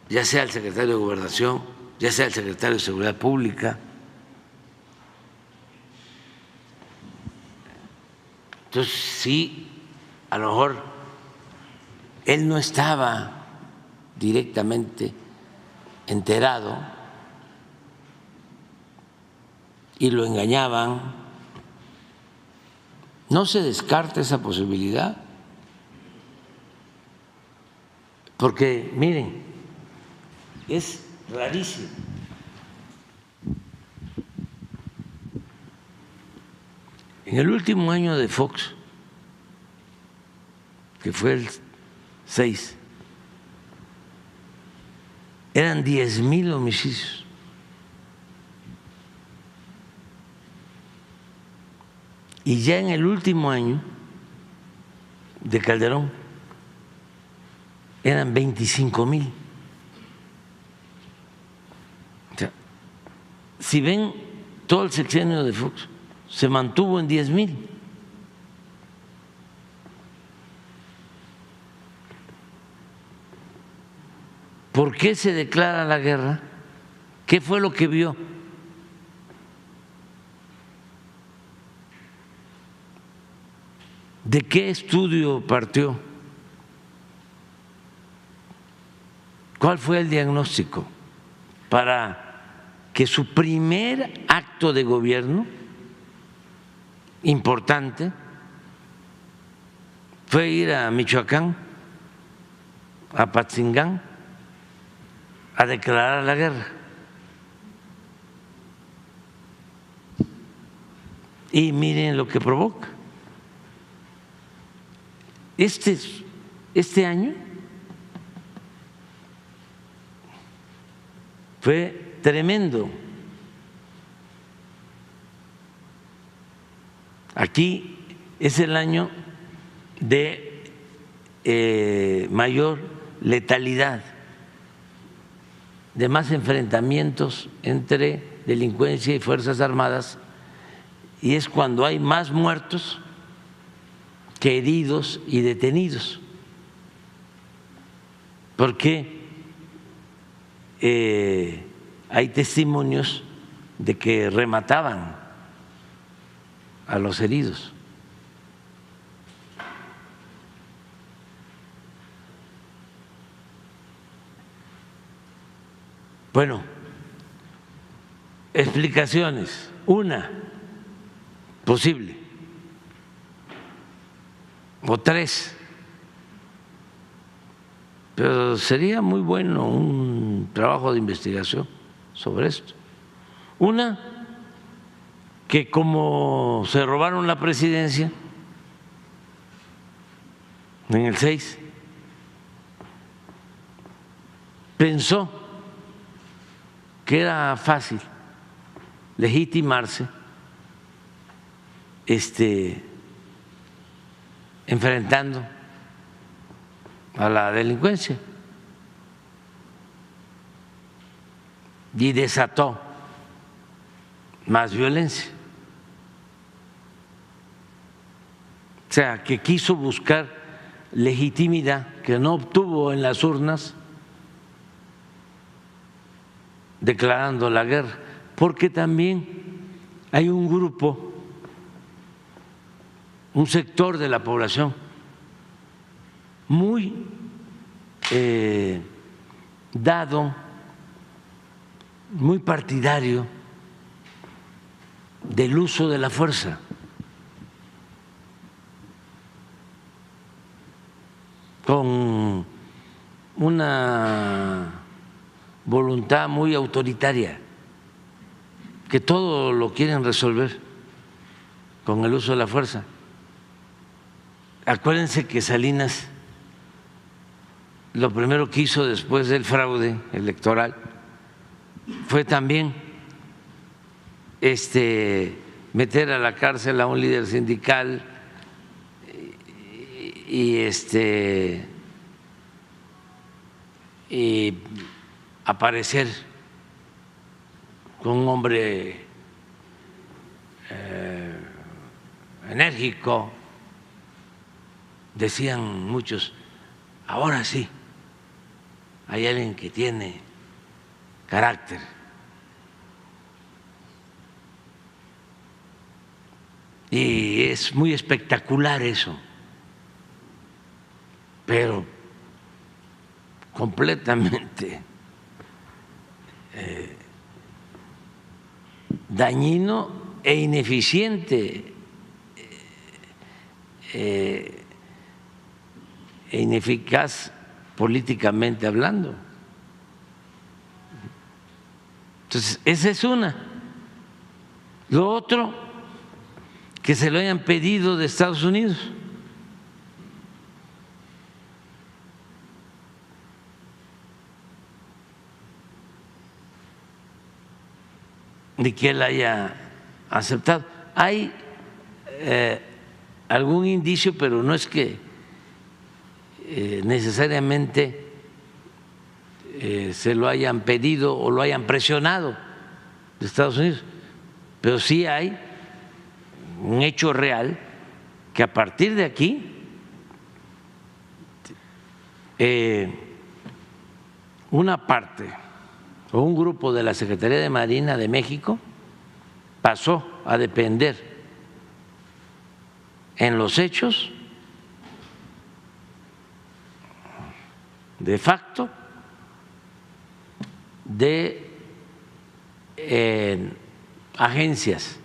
ya sea el secretario de Gobernación, ya sea el secretario de Seguridad Pública. Entonces sí, a lo mejor él no estaba directamente enterado y lo engañaban. No se descarta esa posibilidad, porque miren, es rarísimo. En el último año de Fox, que fue el 6, eran 10,000 homicidios. Y ya en el último año de Calderón eran 25,000. O sea, si ven, todo el sexenio de Fox se mantuvo en 10,000. ¿Por qué se declara la guerra? ¿Qué fue lo que vio? ¿De qué estudio partió? ¿Cuál fue el diagnóstico para que su primer acto de gobierno importante fue ir a Michoacán, a Apatzingán, a declarar la guerra? Y miren lo que provoca. Este año fue tremendo. Aquí es el año de mayor letalidad, de más enfrentamientos entre delincuencia y Fuerzas Armadas, y es cuando hay más muertos que heridos y detenidos, porque hay testimonios de que remataban a los heridos. Bueno, explicaciones. Una posible, o tres, pero sería muy bueno un trabajo de investigación sobre esto. Una, que como se robaron la presidencia en el 6, pensó que era fácil legitimarse enfrentando a la delincuencia y desató más violencia. O sea, que quiso buscar legitimidad que no obtuvo en las urnas declarando la guerra, porque también hay un grupo, un sector de la población muy dado, muy partidario del uso de la fuerza. Con una voluntad muy autoritaria, que todo lo quieren resolver con el uso de la fuerza. Acuérdense que Salinas lo primero que hizo después del fraude electoral fue también meter a la cárcel a un líder sindical y aparecer con un hombre enérgico. Decían muchos, ahora sí, hay alguien que tiene carácter. Y es muy espectacular eso, pero completamente dañino e ineficiente e ineficaz políticamente hablando. Entonces, esa es una. Lo otro, que se lo hayan pedido de Estados Unidos. Ni que él haya aceptado. Hay algún indicio, pero no es que necesariamente se lo hayan pedido o lo hayan presionado de Estados Unidos, pero sí hay un hecho real que a partir de aquí una parte o un grupo de la Secretaría de Marina de México pasó a depender en los hechos de facto de agencias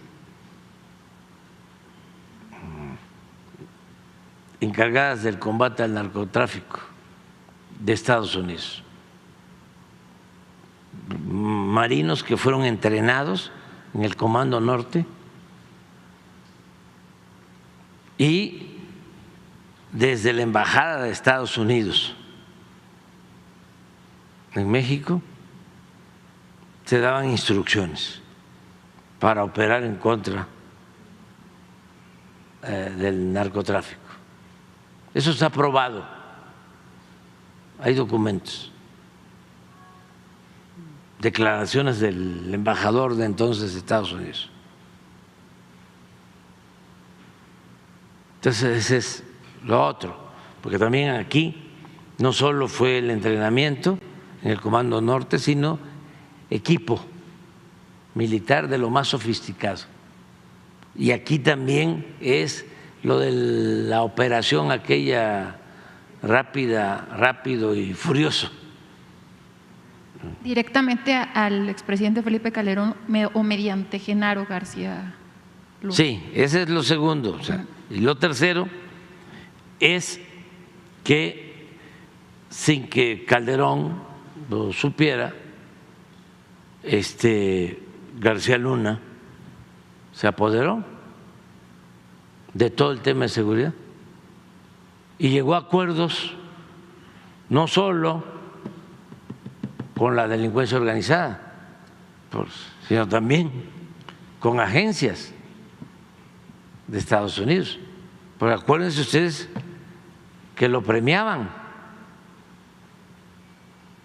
encargadas del combate al narcotráfico de Estados Unidos, marinos que fueron entrenados en el Comando Norte y desde la Embajada de Estados Unidos en México se daban instrucciones para operar en contra del narcotráfico. Eso está aprobado, hay documentos, declaraciones del embajador de entonces de Estados Unidos. Entonces ese es lo otro, porque también aquí no solo fue el entrenamiento en el Comando Norte, sino equipo militar de lo más sofisticado. Y aquí también es lo de la operación aquella rápido y furioso. Directamente al expresidente Felipe Calderón o mediante Genaro García Luna. Sí, ese es lo segundo. O sea, y lo tercero es que sin que Calderón lo supiera, García Luna se apoderó de todo el tema de seguridad y llegó a acuerdos no solo con la delincuencia organizada, sino también con agencias de Estados Unidos. Porque acuérdense ustedes que lo premiaban,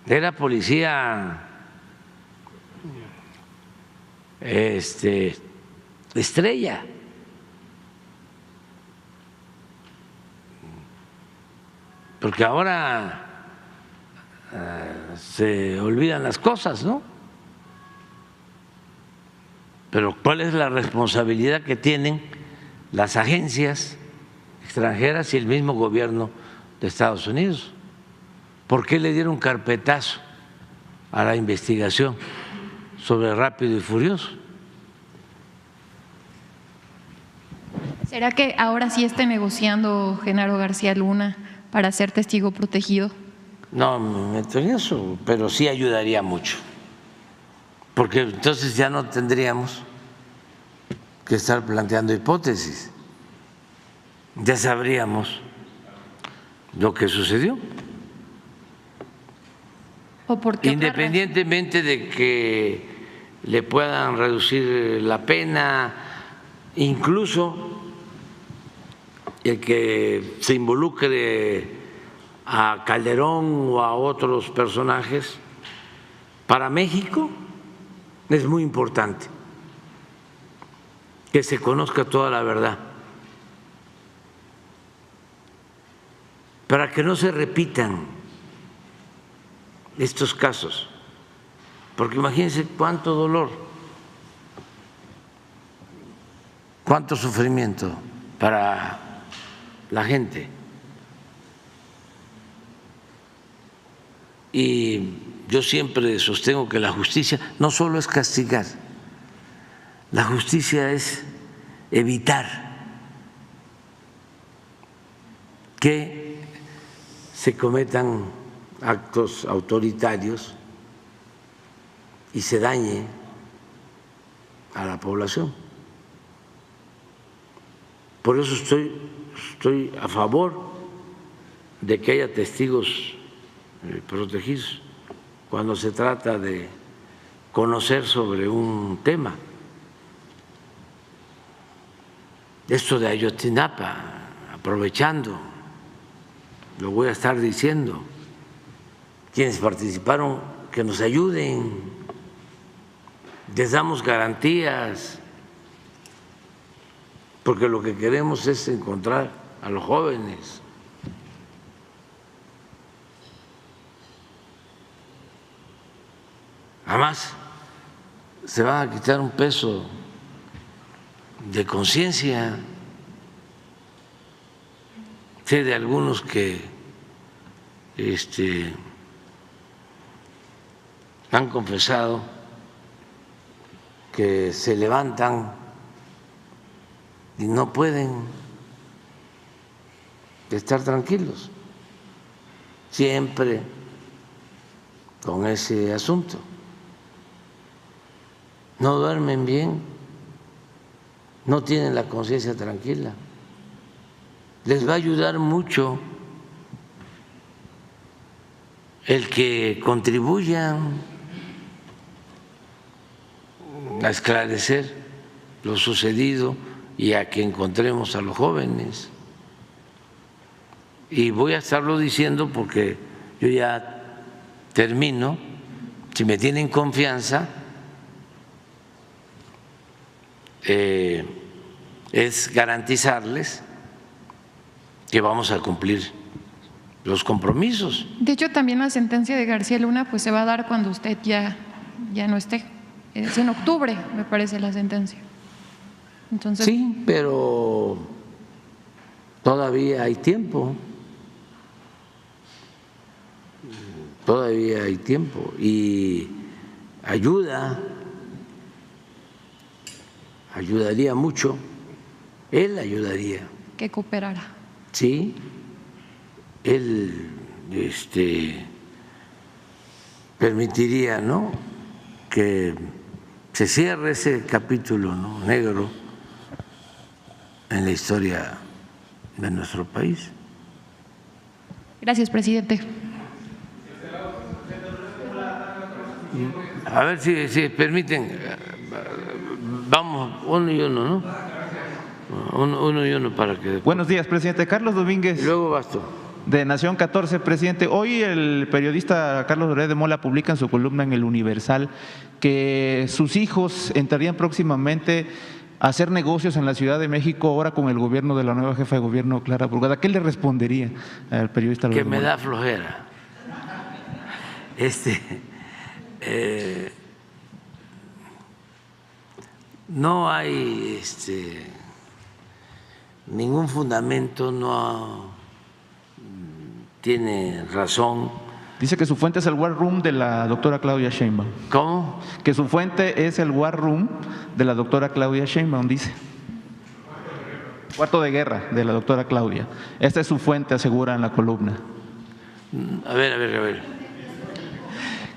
era policía estrella. porque ahora se olvidan las cosas, ¿no? Pero ¿cuál es la responsabilidad que tienen las agencias extranjeras y el mismo gobierno de Estados Unidos? ¿Por qué le dieron carpetazo a la investigación sobre Rápido y Furioso? ¿Será que ahora sí esté negociando Genaro García Luna para ser testigo protegido? No me meto en eso, pero sí ayudaría mucho, porque entonces ya no tendríamos que estar planteando hipótesis, ya sabríamos lo que sucedió. ¿O por qué Independientemente de que le puedan reducir la pena, incluso el que se involucre a Calderón o a otros personajes, para México es muy importante que se conozca toda la verdad, para que no se repitan estos casos, porque imagínense cuánto dolor, cuánto sufrimiento para la gente. Y yo siempre sostengo que la justicia no solo es castigar, la justicia es evitar que se cometan actos autoritarios y se dañe a la población. Por eso estoy a favor de que haya testigos protegidos cuando se trata de conocer sobre un tema. Esto de Ayotzinapa, aprovechando, lo voy a estar diciendo, quienes participaron, que nos ayuden, les damos garantías, porque lo que queremos es encontrar a los jóvenes. Además, se van a quitar un peso de conciencia. Sé de algunos que han confesado que se levantan y no pueden estar tranquilos, siempre con ese asunto. No duermen bien, no tienen la conciencia tranquila. Les va a ayudar mucho el que contribuyan a esclarecer lo sucedido y a que encontremos a los jóvenes. Y voy a estarlo diciendo porque yo ya termino, si me tienen confianza, es garantizarles que vamos a cumplir los compromisos. De hecho, también la sentencia de García Luna pues se va a dar cuando usted ya no esté. Es en octubre, me parece, la sentencia. Entonces, sí, pero todavía hay tiempo. Todavía hay tiempo y ayudaría mucho, él ayudaría. Que cooperara. Sí, él permitiría, ¿no?, que se cierre ese capítulo, ¿no?, negro en la historia de nuestro país. Gracias, presidente. A ver si permiten, vamos uno y uno, ¿no? Uno y uno para que… Buenos días, presidente. Carlos Domínguez. Y luego vas tú. De Nación 14, presidente. Hoy el periodista Carlos Loret de Mola publica en su columna en El Universal que sus hijos entrarían próximamente hacer negocios en la Ciudad de México ahora con el gobierno de la nueva jefa de gobierno, Clara Brugada. ¿Qué le respondería al periodista? Que me da flojera. No hay ningún fundamento, no tiene razón. Dice que su fuente es el War Room de la doctora Claudia Sheinbaum. ¿Cómo? Que su fuente es el War Room de la doctora Claudia Sheinbaum, dice. Cuarto de guerra de la doctora Claudia. Esta es su fuente, asegura en la columna. A ver.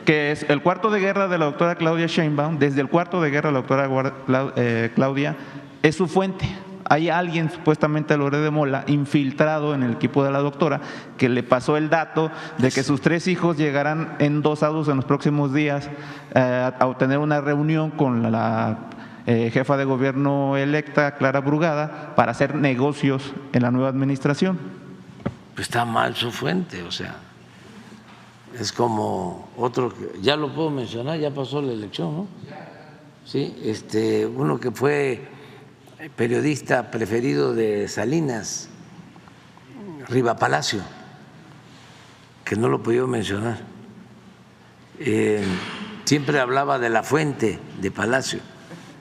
Que es el cuarto de guerra de la doctora Claudia Sheinbaum. Desde el cuarto de guerra de la doctora Claudia es su fuente. Hay alguien, supuestamente Loret de Mola, infiltrado en el equipo de la doctora, que le pasó el dato de que sus 3 hijos llegarán endosados en los próximos días a obtener una reunión con la jefa de gobierno electa, Clara Brugada, para hacer negocios en la nueva administración. Pues está mal su fuente, o sea, es como otro, ya lo puedo mencionar, ya pasó la elección, ¿no? Sí, uno que fue periodista preferido de Salinas, Riva Palacio, que no lo podía mencionar, siempre hablaba de la fuente de Palacio,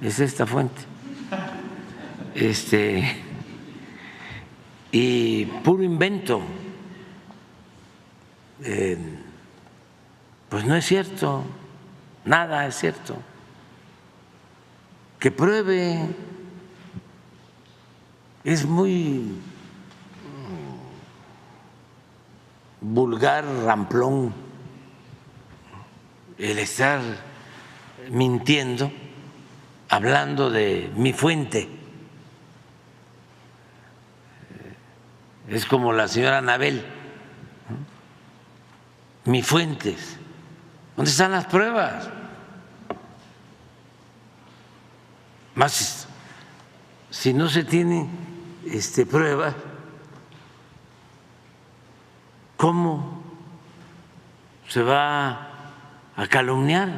es esta fuente, y puro invento, pues no es cierto, nada es cierto, que pruebe. Es muy vulgar, ramplón, el estar mintiendo, hablando de mi fuente. Es como la señora Anabel, ¿no? Mi fuentes. ¿Dónde están las pruebas? Más si no se tiene pruebas, ¿cómo se va a calumniar?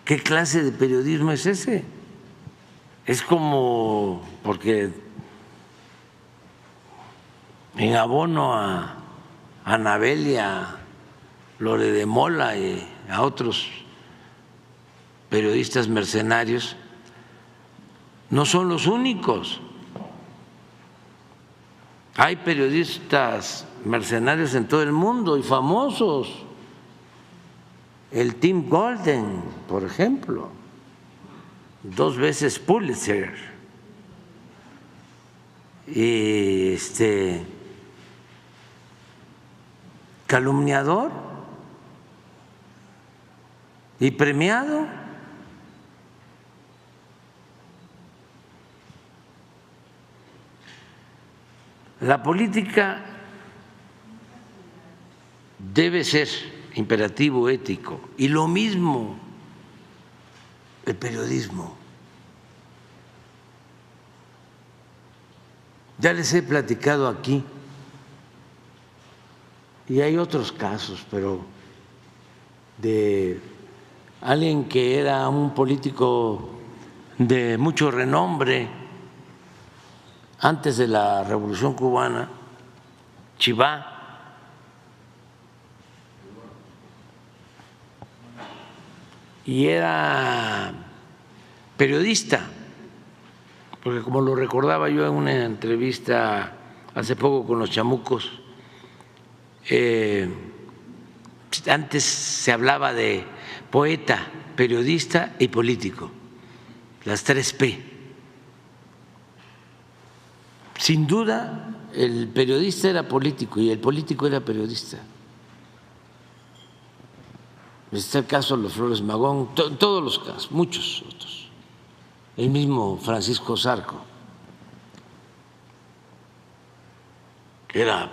¿Qué clase de periodismo es ese? Es como, porque en abono a Anabel y a Loret de Mola y a otros periodistas mercenarios, no son los únicos. Hay periodistas mercenarios en todo el mundo y famosos. El Tim Golden, por ejemplo, 2 veces Pulitzer. Y calumniador y premiado. La política debe ser imperativo ético y lo mismo el periodismo. Ya les he platicado aquí y hay otros casos, pero de alguien que era un político de mucho renombre antes de la Revolución Cubana, Chivá, y era periodista, porque como lo recordaba yo en una entrevista hace poco con los chamucos, antes se hablaba de poeta, periodista y político, las 3 P. Sin duda, el periodista era político y el político era periodista. Está el caso de los Flores Magón, todos los casos, muchos otros. El mismo Francisco Zarco, que era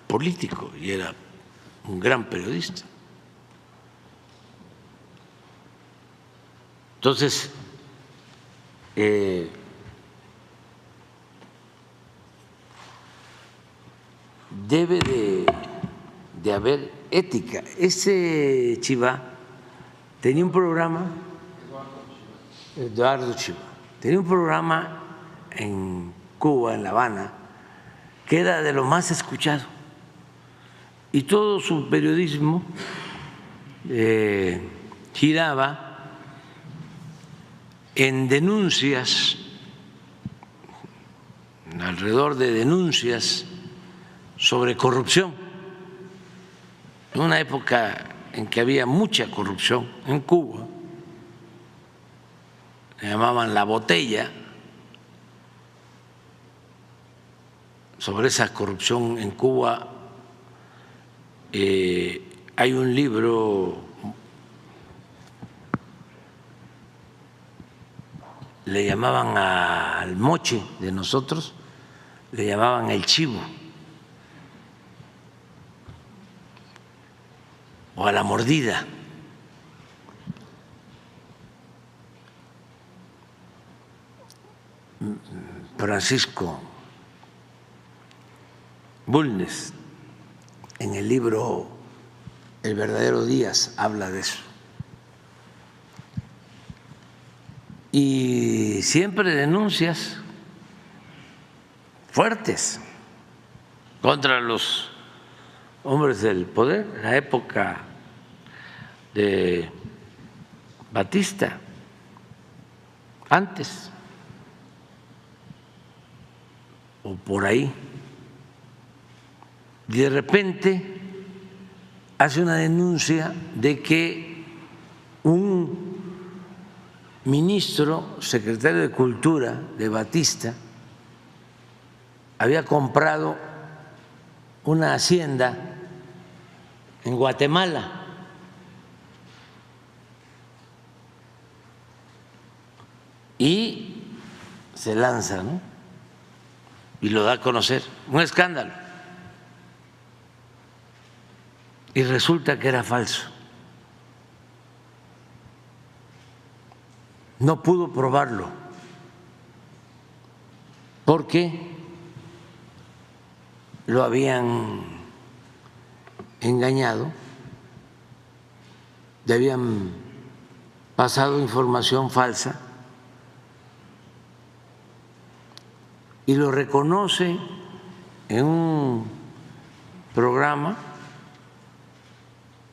político y era un gran periodista. Entonces, debe de haber ética. Ese Chivá tenía un programa, Eduardo Chivá, tenía un programa en Cuba, en La Habana, que era de lo más escuchado. Y todo su periodismo giraba en denuncias, alrededor de denuncias sobre corrupción. En una época en que había mucha corrupción en Cuba, le llamaban La Botella, sobre esa corrupción en Cuba. Hay un libro, le llamaban al moche de nosotros, le llamaban el chivo o a la mordida. Francisco Bulnes, en el libro El verdadero Díaz, habla de eso. Y siempre denuncias fuertes contra los hombres del poder, en la época de Batista, antes o por ahí. Y de repente hace una denuncia de que un ministro, secretario de Cultura de Batista, había comprado una hacienda en Guatemala. Y se lanza, ¿no? Y lo da a conocer, un escándalo. Y resulta que era falso. No pudo probarlo porque lo habían engañado, le habían pasado información falsa y lo reconoce en un programa.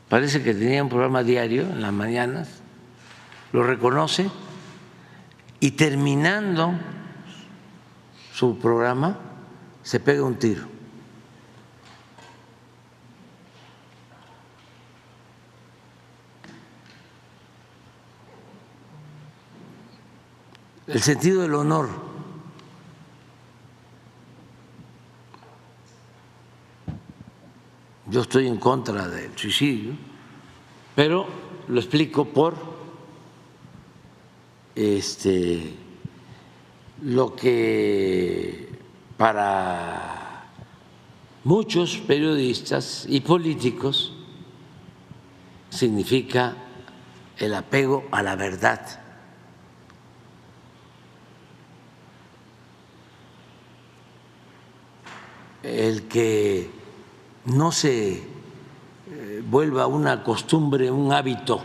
Parece que tenía un programa diario en las mañanas, lo reconoce y terminando su programa se pega un tiro. El sentido del honor. Yo estoy en contra del suicidio, pero lo explico por lo que para muchos periodistas y políticos significa el apego a la verdad. El que no se vuelva una costumbre, un hábito,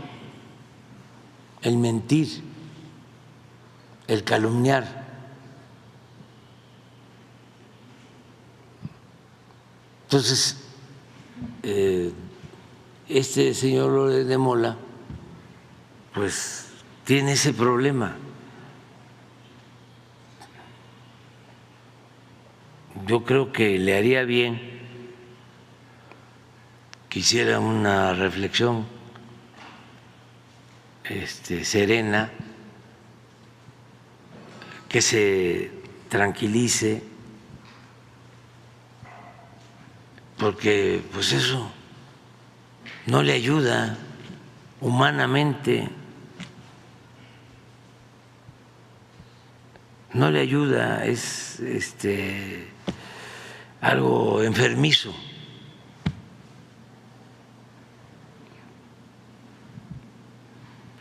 el mentir, el calumniar. Entonces, este señor Loret de Mola, pues tiene ese problema. Yo creo que le haría bien que hiciera una reflexión serena, que se tranquilice, porque pues eso no le ayuda humanamente, no le ayuda, es algo enfermizo.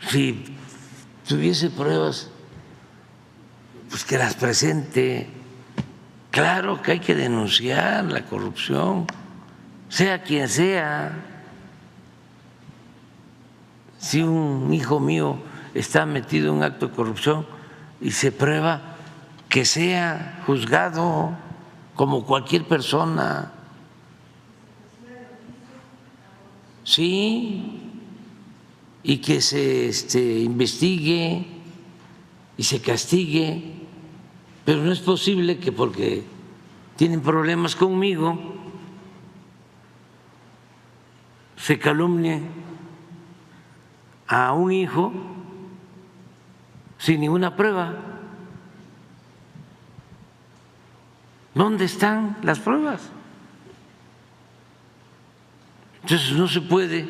Si tuviese pruebas, pues que las presente. Claro que hay que denunciar la corrupción, sea quien sea. Si un hijo mío está metido en un acto de corrupción, y se prueba, que sea juzgado como cualquier persona. Sí, y que se investigue y se castigue, pero no es posible que porque tienen problemas conmigo se calumnie a un hijo sin ninguna prueba. ¿Dónde están las pruebas? Entonces no se puede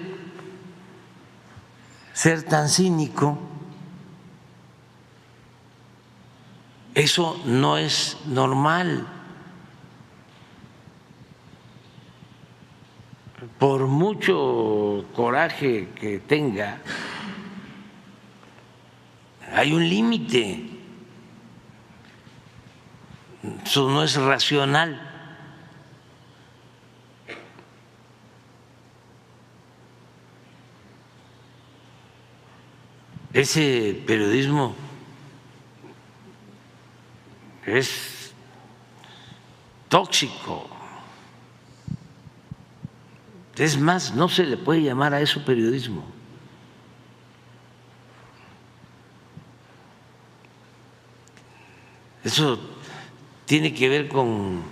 ser tan cínico. Eso no es normal. Por mucho coraje que tenga, hay un límite. Eso no es racional. Ese periodismo es tóxico. Es más, no se le puede llamar a eso periodismo. Eso tiene que ver con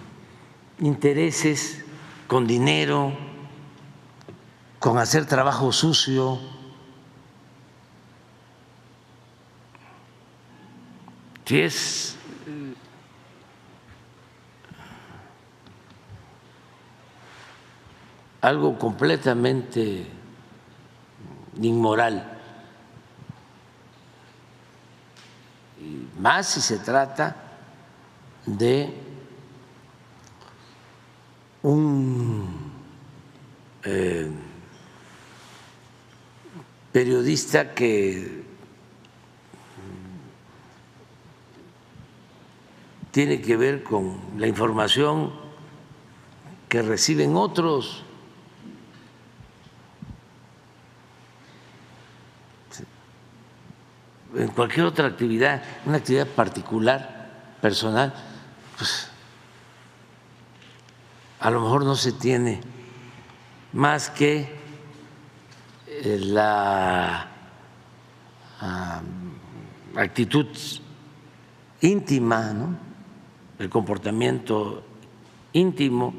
intereses, con dinero, con hacer trabajo sucio. Si es algo completamente inmoral, y más si se trata de un periodista que tiene que ver con la información que reciben otros. En cualquier otra actividad, una actividad particular, personal, pues a lo mejor no se tiene más que la actitud íntima, ¿no? El comportamiento íntimo,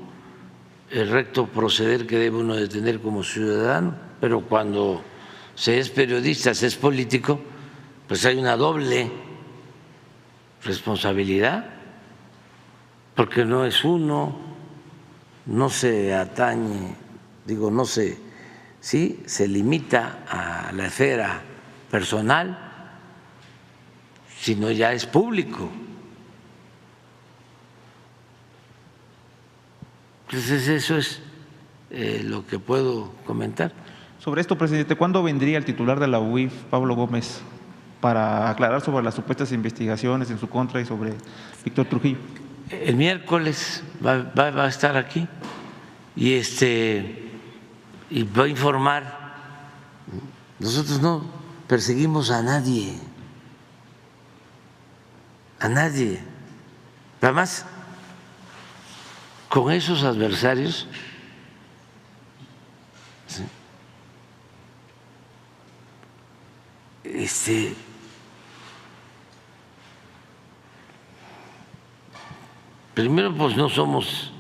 el recto proceder que debe uno de tener como ciudadano, pero cuando se es periodista, se es político, pues hay una doble responsabilidad, porque no es uno, no se atañe, digo, no se, sí, se limita a la esfera personal, sino ya es público. Entonces eso es lo que puedo comentar. Sobre esto, presidente, ¿cuándo vendría el titular de la UIF, Pablo Gómez, para aclarar sobre las supuestas investigaciones en su contra y sobre Víctor Trujillo? El miércoles va a estar aquí y va a informar. Nosotros no perseguimos a nadie, Además, con esos adversarios, ¿sí? Primero, pues no somos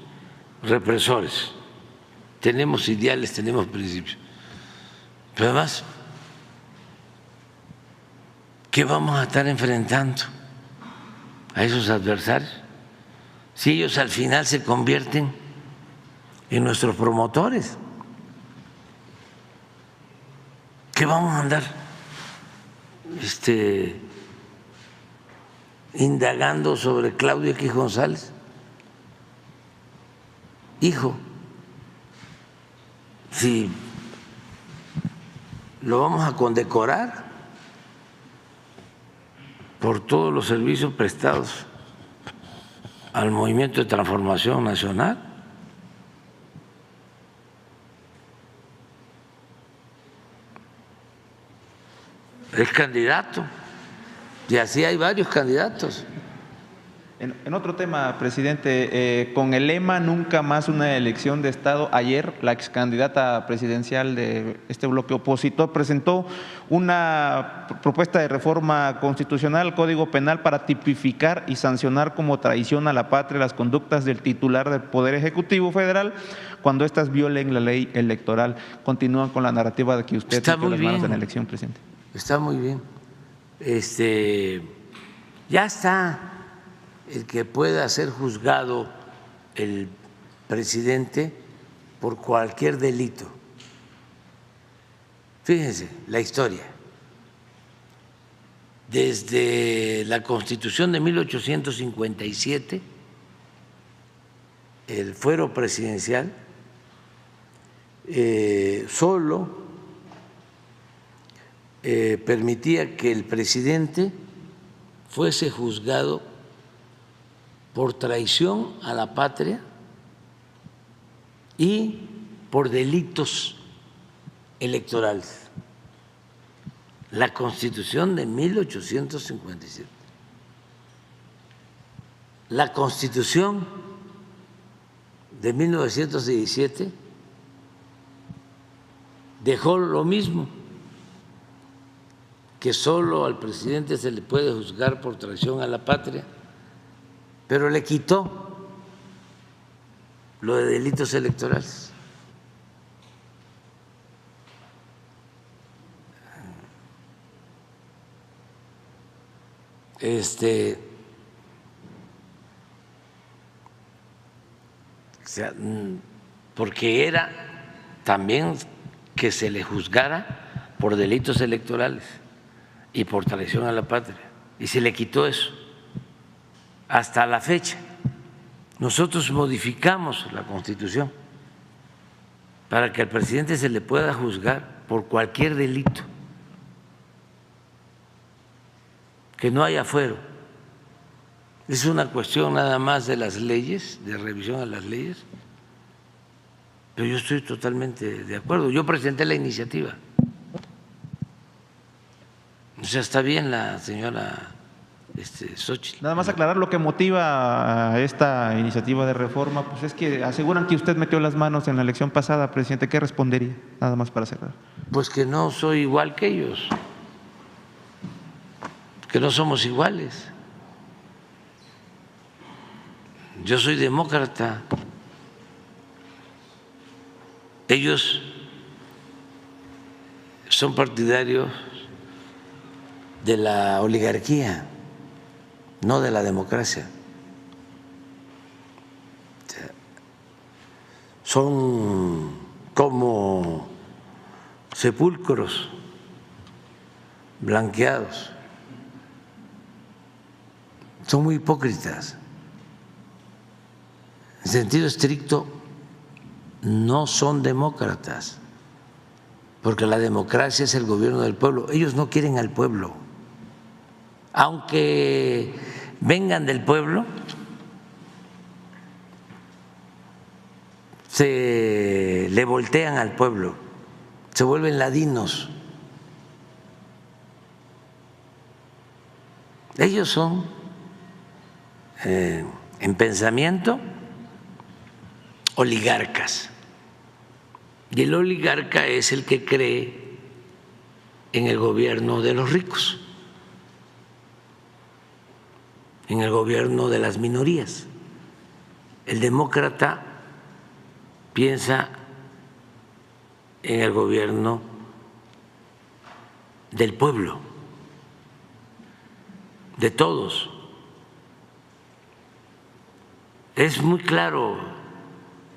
represores, tenemos ideales, tenemos principios, pero además, ¿qué vamos a estar enfrentando a esos adversarios si ellos al final se convierten en nuestros promotores? ¿Qué vamos a andar indagando sobre Claudio X González, hijo? Si lo vamos a condecorar por todos los servicios prestados al Movimiento de Transformación Nacional. Es candidato Y así hay varios candidatos. En otro tema, presidente, con el lema Nunca más una elección de Estado, ayer la excandidata presidencial de este bloque opositor presentó una propuesta de reforma constitucional al Código Penal para tipificar y sancionar como traición a la patria las conductas del titular del Poder Ejecutivo Federal cuando éstas violen la ley electoral. Continúan con la narrativa de que usted metió las manos en la elección, presidente. Está muy bien. Ya está el que pueda ser juzgado el presidente por cualquier delito. Fíjense la historia. Desde la Constitución de 1857, el fuero presidencial solo permitía que el presidente fuese juzgado por traición a la patria y por delitos electorales. La Constitución de 1857. La Constitución de 1917 dejó lo mismo, que solo al presidente se le puede juzgar por traición a la patria, pero le quitó lo de delitos electorales. Porque era también que se le juzgara por delitos electorales y por traición a la patria, y se le quitó eso. Hasta la fecha, nosotros modificamos la Constitución para que al presidente se le pueda juzgar por cualquier delito, que no haya fuero. Es una cuestión nada más de las leyes, de revisión a las leyes, pero yo estoy totalmente de acuerdo. Yo presenté la iniciativa. O sea, está bien la señora Xochitl. Nada más aclarar lo que motiva a esta iniciativa de reforma, pues es que aseguran que usted metió las manos en la elección pasada, presidente. ¿Qué respondería? Nada más para cerrar. Pues que no soy igual que ellos, que no somos iguales. Yo soy demócrata. Ellos son partidarios de la oligarquía, no de la democracia. Son como sepulcros blanqueados. Son muy hipócritas. En sentido estricto, no son demócratas, porque la democracia es el gobierno del pueblo. Ellos no quieren al pueblo. Aunque vengan del pueblo, se le voltean al pueblo, se vuelven ladinos. Ellos son, en pensamiento, oligarcas. Y el oligarca es el que cree en el gobierno de los ricos, en el gobierno de las minorías. El demócrata piensa en el gobierno del pueblo, de todos. Es muy claro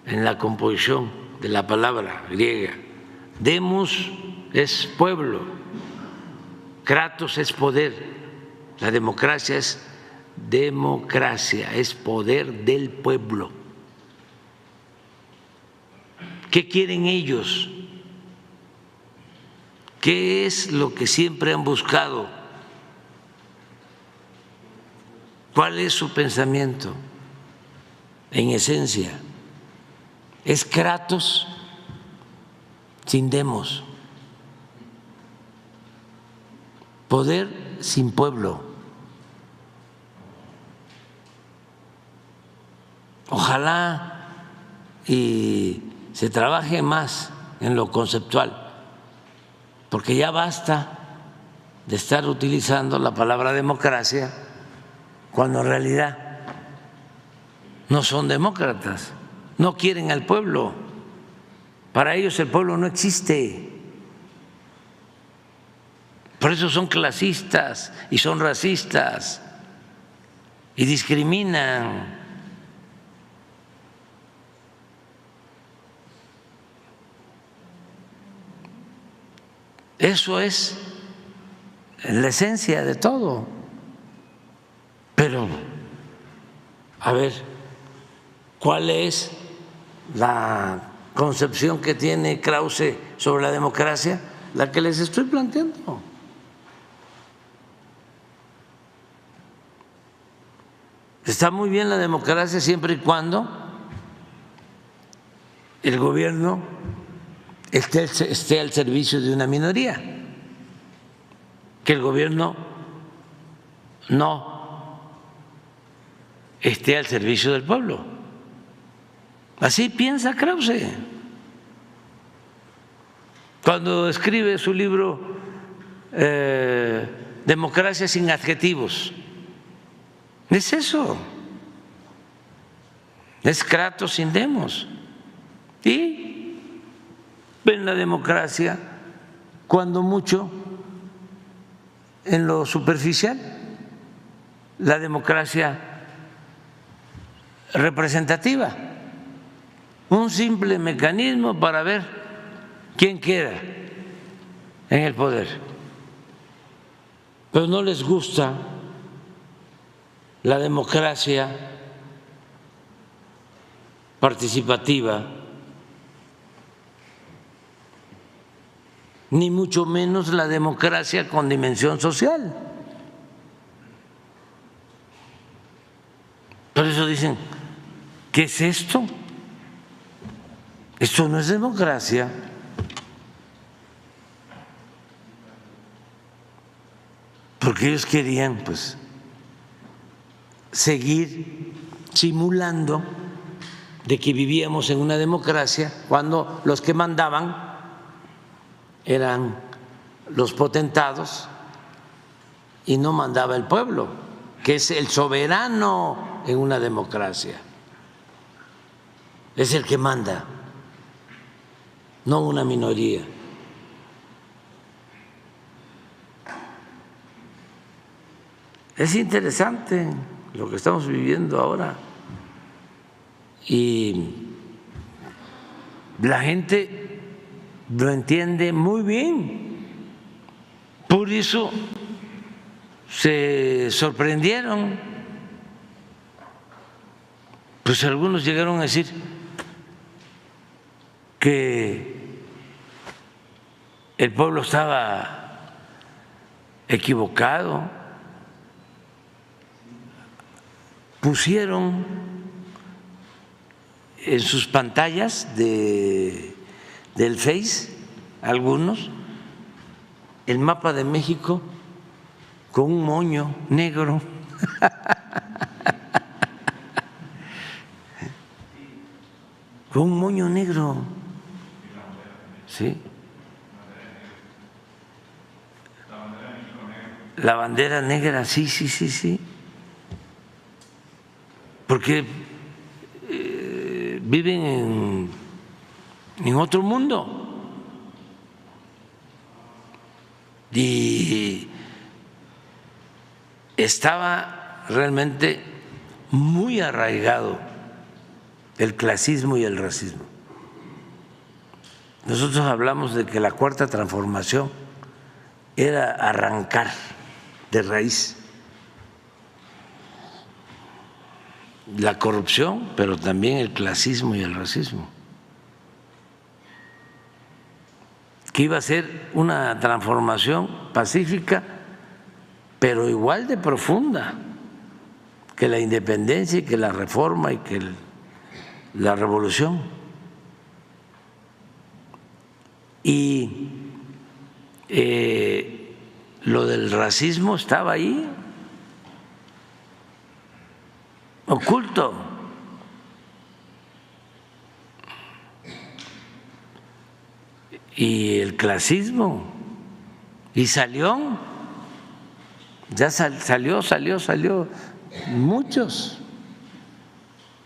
en la composición de la palabra griega. Demos es pueblo, kratos es poder, la democracia es democracia, es poder del pueblo. ¿Qué quieren ellos? ¿Qué es lo que siempre han buscado? ¿Cuál es su pensamiento? En esencia, es kratos sin demos, poder sin pueblo. ojalá y se trabaje más en lo conceptual, porque ya basta de estar utilizando la palabra democracia cuando en realidad no son demócratas, no quieren al pueblo. Para ellos el pueblo no existe. Por eso son clasistas y son racistas y discriminan. Eso es la esencia de todo. Pero, a ver, ¿cuál es la concepción que tiene Krause sobre la democracia? La que les estoy planteando. Está muy bien la democracia siempre y cuando el gobierno esté al servicio de una minoría, que el gobierno no esté al servicio del pueblo. Así piensa Krause cuando escribe su libro Democracia sin adjetivos. Es eso, es Kratos sin demos. Y ven la democracia cuando mucho en lo superficial, la democracia representativa, un simple mecanismo para ver quién queda en el poder. Pero no les gusta la democracia participativa, ni mucho menos la democracia con dimensión social. Por eso dicen, ¿qué es esto? Esto no es democracia. Porque ellos querían, pues, seguir simulando de que vivíamos en una democracia cuando los que mandaban eran los potentados y no mandaba el pueblo, que es el soberano en una democracia. Es el que manda, no una minoría. Es interesante lo que estamos viviendo ahora y la gente lo entiende muy bien. Por eso se sorprendieron, pues algunos llegaron a decir que el pueblo estaba equivocado. Pusieron en sus pantallas del Face algunos el mapa de México con un moño negro. Con un moño negro. Sí. La bandera negra, sí, sí, sí, sí. Porque viven en otro mundo y estaba realmente muy arraigado el clasismo y el racismo. Nosotros hablamos de que la cuarta transformación era arrancar de raíz la corrupción, pero también el clasismo y el racismo, que iba a ser una transformación pacífica, pero igual de profunda que la independencia y que la reforma y que la revolución. Y lo del racismo estaba ahí, oculto, y el clasismo, y salió, ya salió muchos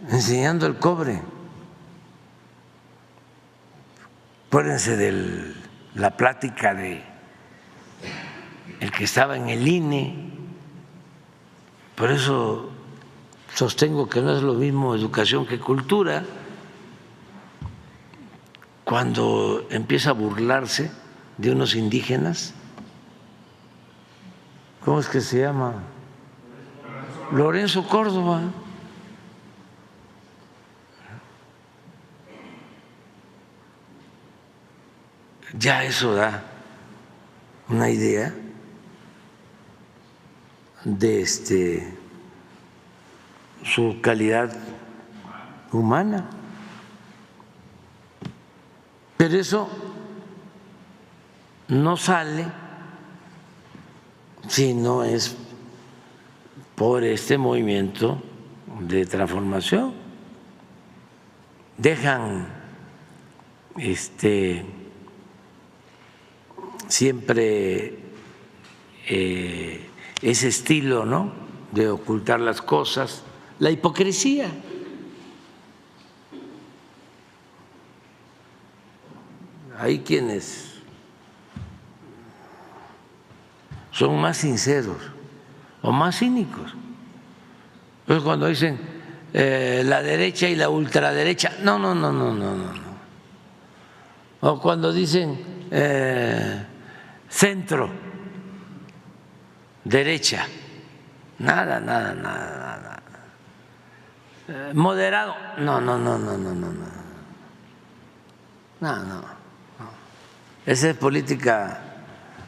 enseñando el cobre. Acuérdense de la plática de el que estaba en el INE. Por eso sostengo que no es lo mismo educación que cultura. Cuando empieza a burlarse de unos indígenas, ¿cómo es que se llama? Lorenzo Córdoba. Ya eso da una idea de su calidad humana. Pero eso no sale si no es por este movimiento de transformación. Dejan siempre ese estilo, ¿no?, de ocultar las cosas, la hipocresía. Hay quienes son más sinceros o más cínicos. Entonces, cuando dicen la derecha y la ultraderecha, no. O cuando dicen centro, derecha, nada. Moderado, no. Esa es política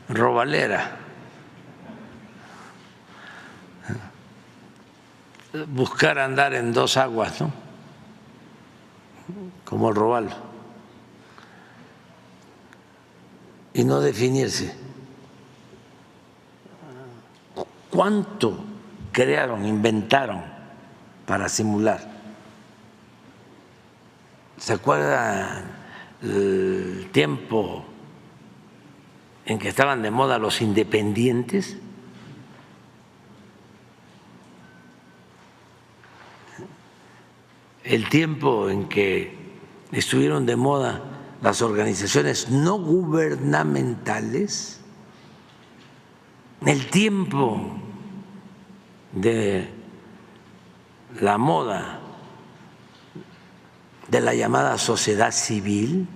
robalera. Buscar andar en dos aguas, ¿no? Como el robalo. Y no definirse. ¿Cuánto crearon, inventaron para simular? ¿Se acuerdan el tiempo en que estaban de moda los independientes? El tiempo en que estuvieron de moda las organizaciones no gubernamentales, el tiempo de la moda de la llamada sociedad civil.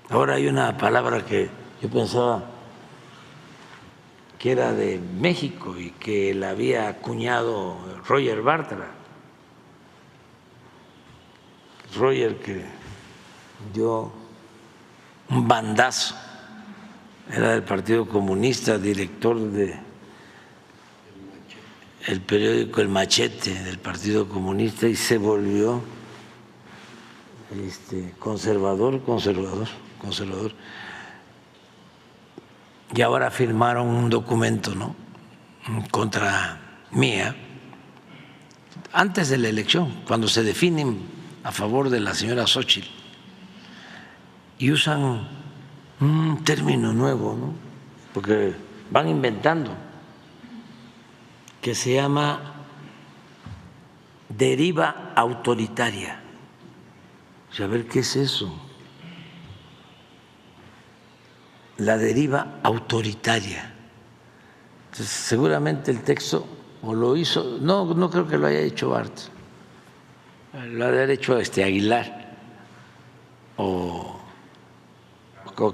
Ahora hay una palabra que yo pensaba que era de México y que la había acuñado Roger Bartra. Roger, que dio un bandazo, era del Partido Comunista, director de el periódico El Machete del Partido Comunista, y se volvió conservador. Y ahora firmaron un documento, ¿no?, contra mía, antes de la elección, cuando se definen a favor de la señora Xóchitl, y usan un término nuevo, ¿no?, porque van inventando, que se llama deriva autoritaria. A ver, ¿qué es eso? La deriva autoritaria. Entonces, seguramente el texto o lo hizo, no creo que lo haya hecho Barth, lo ha de haber hecho Aguilar o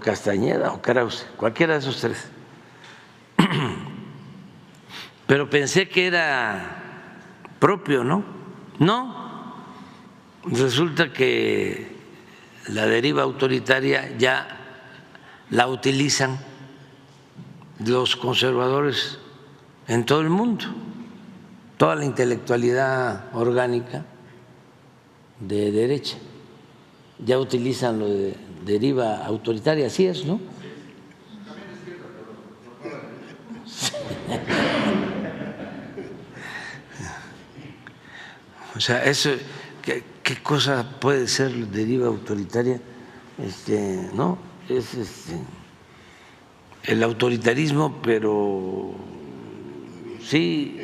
Castañeda o Krause, cualquiera de esos tres. Pero pensé que era propio, ¿no? No, resulta que la deriva autoritaria ya la utilizan los conservadores en todo el mundo, toda la intelectualidad orgánica de derecha ya utilizan lo de deriva autoritaria, así es, ¿no? O sea, eso ¿qué cosa puede ser deriva autoritaria? No, es el autoritarismo, pero sí,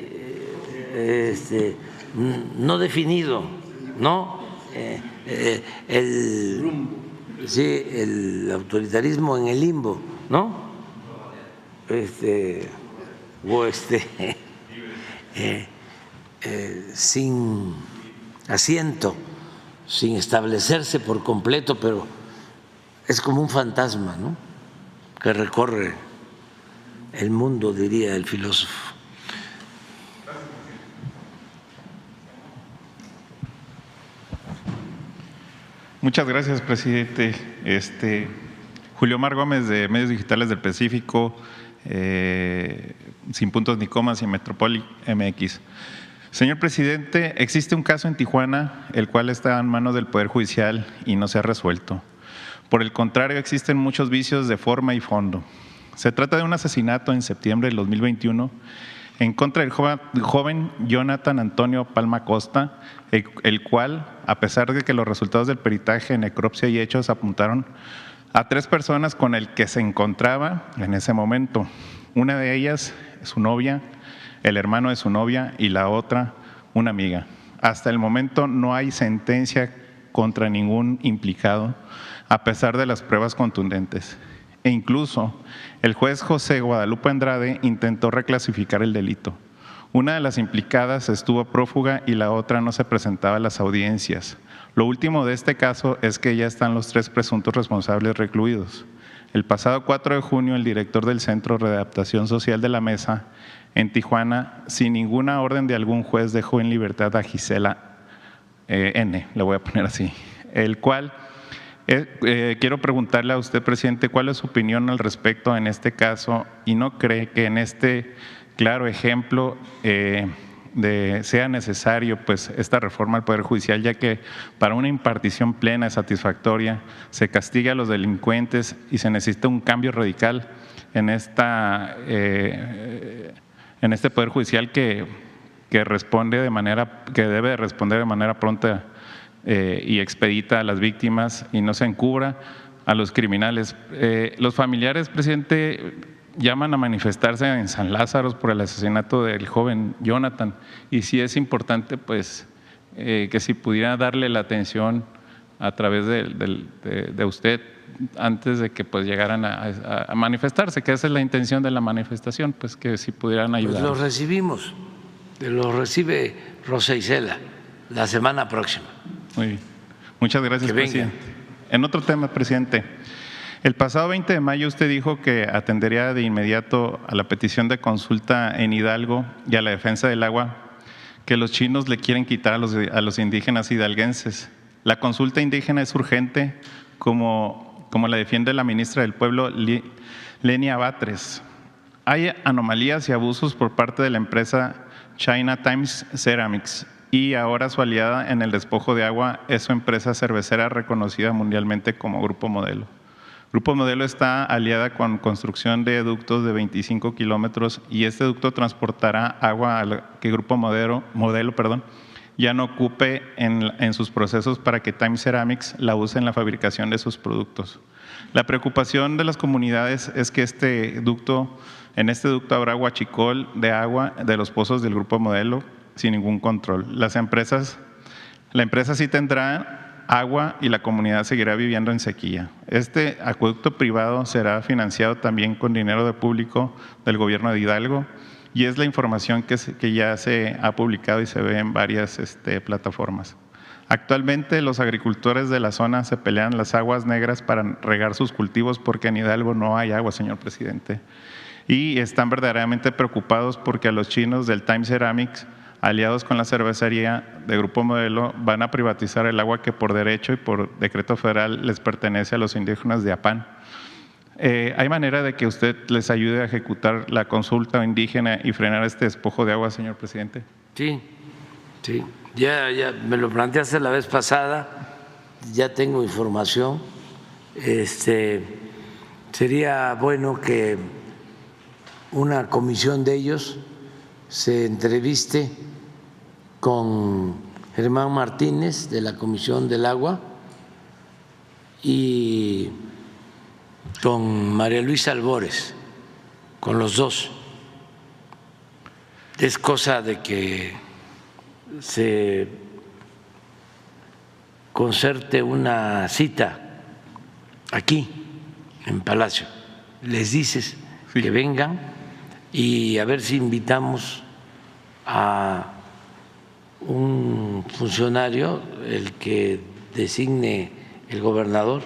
no definido, ¿no? El autoritarismo en el limbo, ¿no? Sin asiento, sin establecerse por completo, pero es como un fantasma, ¿no? Que recorre el mundo, diría el filósofo. Muchas gracias, presidente. Julio Mar Gómez, de Medios Digitales del Pacífico, Sin Puntos ni Comas y Metrópoli MX. Señor presidente, existe un caso en Tijuana, el cual está en manos del Poder Judicial y no se ha resuelto. Por el contrario, existen muchos vicios de forma y fondo. Se trata de un asesinato en septiembre del 2021 en contra del joven Jonathan Antonio Palma Costa, el cual, a pesar de que los resultados del peritaje, necropsia y hechos apuntaron a 3 personas con el que se encontraba en ese momento. Una de ellas, su novia, el hermano de su novia y la otra, una amiga. Hasta el momento no hay sentencia contra ningún implicado, a pesar de las pruebas contundentes. E incluso el juez José Guadalupe Andrade intentó reclasificar el delito. Una de las implicadas estuvo prófuga y la otra no se presentaba a las audiencias. Lo último de este caso es que ya están los 3 presuntos responsables recluidos. El pasado 4 de junio, el director del Centro de Readaptación Social de la Mesa, en Tijuana, sin ninguna orden de algún juez, dejó en libertad a Gisela N., le voy a poner así, el cual… quiero preguntarle a usted, presidente, ¿cuál es su opinión al respecto en este caso? ¿Y no cree que en este claro ejemplo sea necesario pues esta reforma al Poder Judicial, ya que para una impartición plena y satisfactoria se castiga a los delincuentes y se necesita un cambio radical en este Poder Judicial que debe responder de manera pronta y expedita a las víctimas y no se encubra a los criminales? Los familiares, presidente, llaman a manifestarse en San Lázaro por el asesinato del joven Jonathan, y sí es importante pues que si pudiera darle la atención a través de usted antes de que pues llegaran a manifestarse, que esa es la intención de la manifestación, pues que si pudieran ayudar. Pues lo recibimos, lo recibe Rosa Isela la semana próxima. Muy bien. Muchas gracias, presidente. En otro tema, presidente, el pasado 20 de mayo usted dijo que atendería de inmediato a la petición de consulta en Hidalgo y a la defensa del agua que los chinos le quieren quitar a los indígenas hidalguenses. La consulta indígena es urgente, como la defiende la ministra del Pueblo, Lenia Batres. Hay anomalías y abusos por parte de la empresa China Times Ceramics, y ahora su aliada en el despojo de agua es su empresa cervecera reconocida mundialmente como Grupo Modelo. Grupo Modelo está aliada con construcción de ductos de 25 kilómetros y este ducto transportará agua a que Grupo Modelo ya no ocupe en sus procesos para que Times Ceramics la use en la fabricación de sus productos. La preocupación de las comunidades es que en este ducto habrá huachicol de agua de los pozos del Grupo Modelo sin ningún control. La empresa sí tendrá agua y la comunidad seguirá viviendo en sequía. Este acueducto privado será financiado también con dinero público del gobierno de Hidalgo y es la información que ya se ha publicado y se ve en varias plataformas. Actualmente los agricultores de la zona se pelean las aguas negras para regar sus cultivos porque en Hidalgo no hay agua, señor presidente. Y están verdaderamente preocupados porque a los chinos del Times Ceramics, aliados con la cervecería de Grupo Modelo, van a privatizar el agua que por derecho y por decreto federal les pertenece a los indígenas de Apán. ¿Hay manera de que usted les ayude a ejecutar la consulta indígena y frenar este despojo de agua, señor presidente? Sí. Ya me lo planteaste la vez pasada, ya tengo información. Sería bueno que una comisión de ellos se entreviste con Germán Martínez de la Comisión del Agua y con María Luisa Albores, con los dos. Es cosa de que se concerte una cita aquí en Palacio. Les dices que vengan y a ver si invitamos a un funcionario, el que designe el gobernador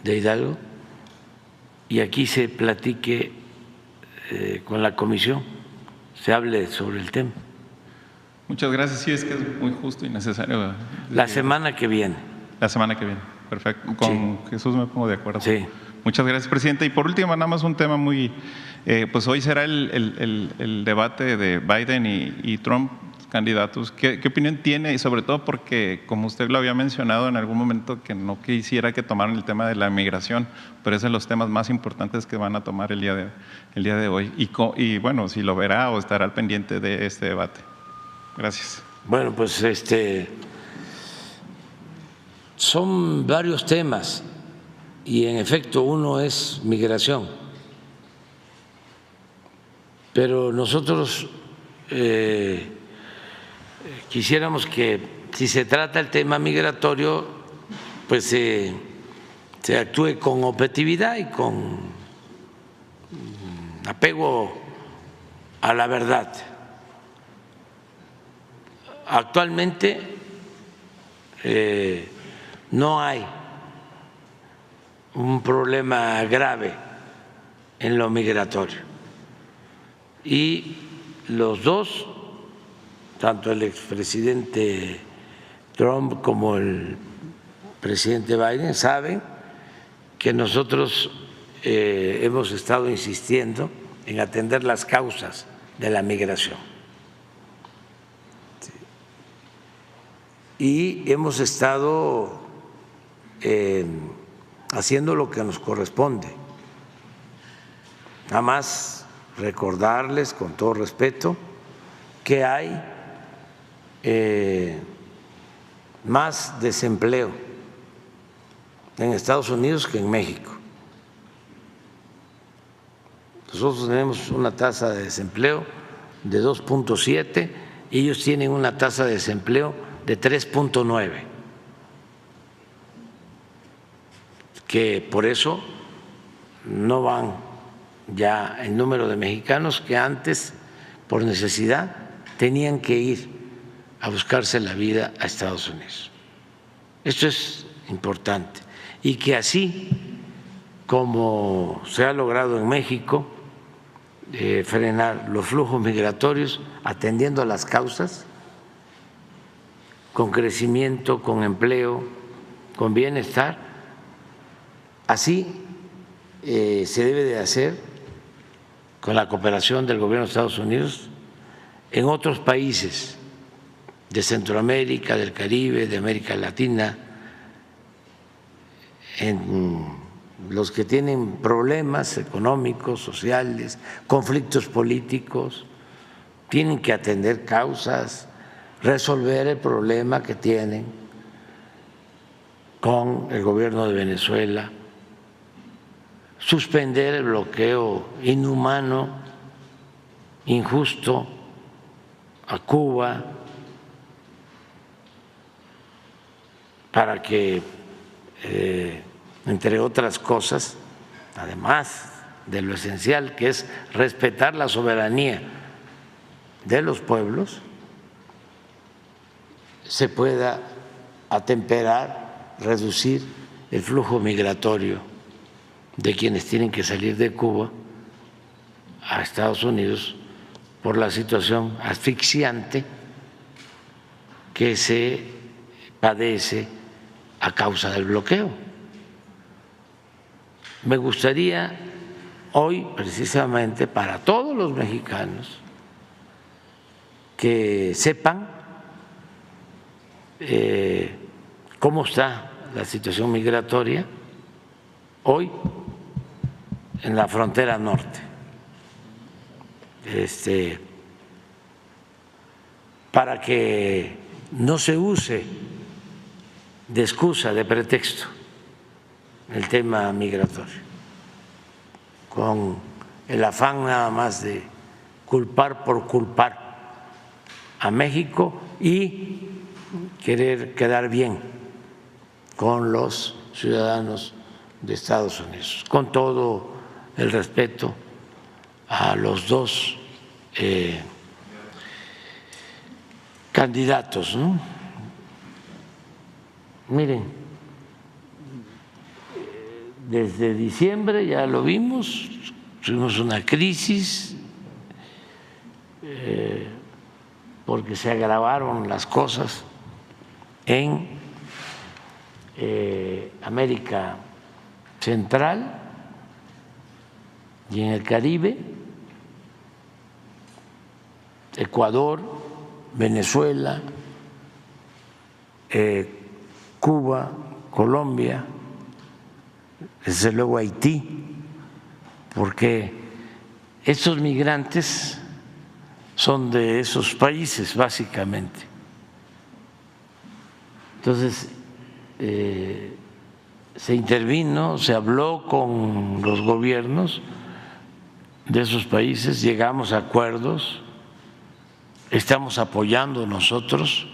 de Hidalgo, y aquí se platique con la comisión, se hable sobre el tema. Muchas gracias. Sí, es que es muy justo y necesario. La semana que viene. La semana que viene, perfecto. Con Jesús me pongo de acuerdo. Sí. Muchas gracias, presidente. Y por último, nada más un tema muy… pues hoy será el debate de Biden y Trump, candidatos. ¿Qué opinión tiene? Y sobre todo porque, como usted lo había mencionado en algún momento, que no quisiera que tomaran el tema de la migración, pero es de los temas más importantes que van a tomar el día de hoy. Y bueno, si lo verá o estará al pendiente de este debate. Gracias. Bueno, pues son varios temas y en efecto uno es migración, pero nosotros quisiéramos que si se trata el tema migratorio pues se actúe con objetividad y con apego a la verdad. Actualmente no hay un problema grave en lo migratorio y los dos, tanto el expresidente Trump como el presidente Biden, saben que nosotros hemos estado insistiendo en atender las causas de la migración. Y hemos estado haciendo lo que nos corresponde. Nada más recordarles con todo respeto que hay más desempleo en Estados Unidos que en México. Nosotros tenemos una tasa de desempleo de 2.7 y ellos tienen una tasa de desempleo de 3.9, que por eso no van ya el número de mexicanos que antes, por necesidad, tenían que ir a buscarse la vida a Estados Unidos. Esto es importante. Y que así como se ha logrado en México frenar los flujos migratorios atendiendo a las causas, con crecimiento, con empleo, con bienestar, así se debe de hacer con la cooperación del gobierno de Estados Unidos en otros países de Centroamérica, del Caribe, de América Latina, en los que tienen problemas económicos, sociales, conflictos políticos, tienen que atender causas, resolver el problema que tienen con el gobierno de Venezuela, suspender el bloqueo inhumano, injusto a Cuba, para que, entre otras cosas, además de lo esencial que es respetar la soberanía de los pueblos, se pueda atemperar, reducir el flujo migratorio de quienes tienen que salir de Cuba a Estados Unidos por la situación asfixiante que se padece a causa del bloqueo. Me gustaría hoy, precisamente para todos los mexicanos, que sepan cómo está la situación migratoria hoy en la frontera norte, para que no se use de excusa, de pretexto, el tema migratorio, con el afán nada más de culpar por culpar a México y querer quedar bien con los ciudadanos de Estados Unidos, con todo el respeto a los dos candidatos, ¿no? Miren, desde diciembre ya lo vimos, tuvimos una crisis porque se agravaron las cosas en América Central y en el Caribe, Ecuador, Venezuela, Cuba, Colombia, desde luego Haití, porque estos migrantes son de esos países básicamente. Entonces, se intervino, se habló con los gobiernos de esos países, llegamos a acuerdos, estamos apoyando nosotros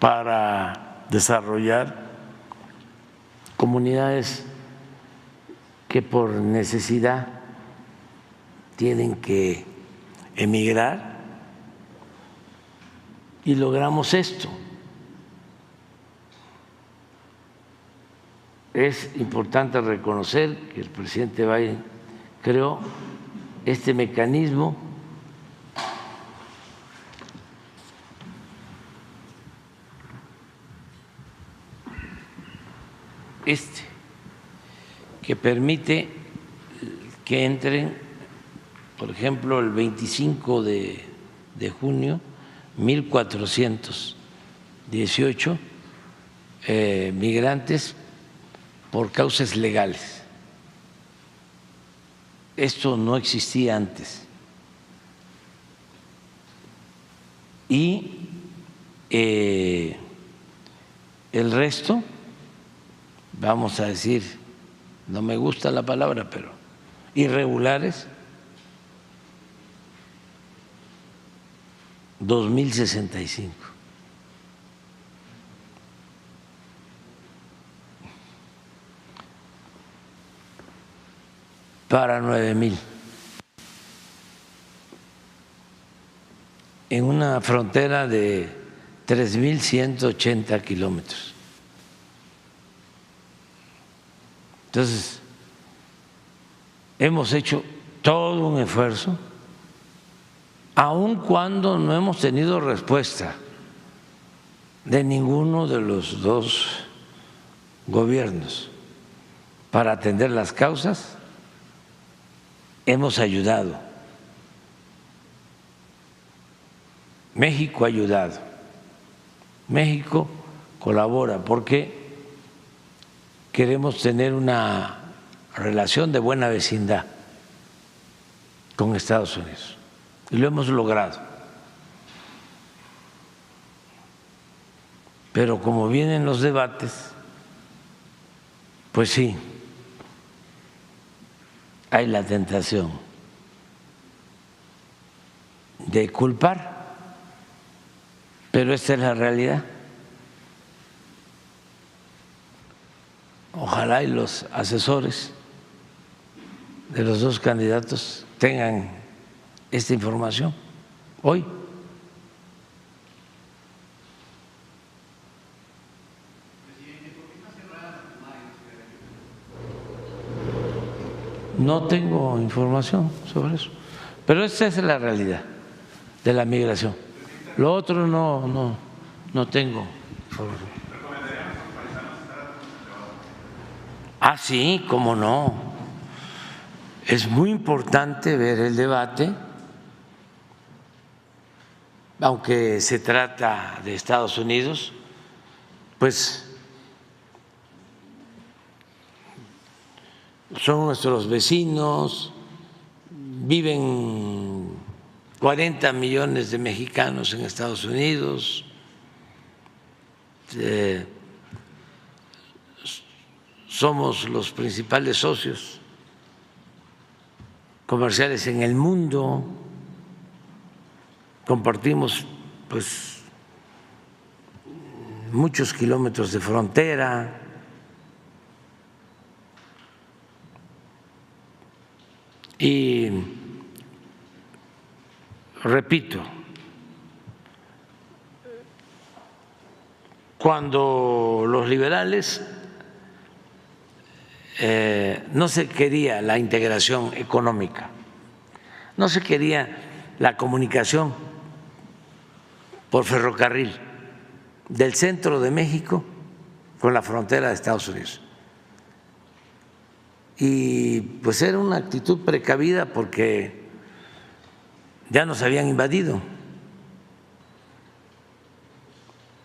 para desarrollar comunidades que por necesidad tienen que emigrar y logramos esto. Es importante reconocer que el presidente Biden creó este mecanismo que permite que entren, por ejemplo, el 25 de junio, 1,418 migrantes por causas legales. Esto no existía antes. Y el resto, vamos a decir, no me gusta la palabra, pero irregulares, 2,065. Para 9,000. En una frontera de 3,180 kilómetros. Entonces, hemos hecho todo un esfuerzo, aun cuando no hemos tenido respuesta de ninguno de los dos gobiernos para atender las causas. Hemos ayudado, México ha ayudado, México colabora porque queremos tener una relación de buena vecindad con Estados Unidos y lo hemos logrado. Pero como vienen los debates, pues sí, hay la tentación de culpar, pero esta es la realidad. Ojalá y los asesores de los dos candidatos tengan esta información hoy. No tengo información sobre eso, pero esa es la realidad de la migración. Lo otro no tengo información. Ah, sí, cómo no. Es muy importante ver el debate, aunque se trata de Estados Unidos, pues son nuestros vecinos, viven 40 millones de mexicanos en Estados Unidos, somos los principales socios comerciales en el mundo, compartimos pues muchos kilómetros de frontera. Y repito, cuando los liberales no se quería la integración económica, no se quería la comunicación por ferrocarril del centro de México con la frontera de Estados Unidos. Y pues era una actitud precavida porque ya nos habían invadido.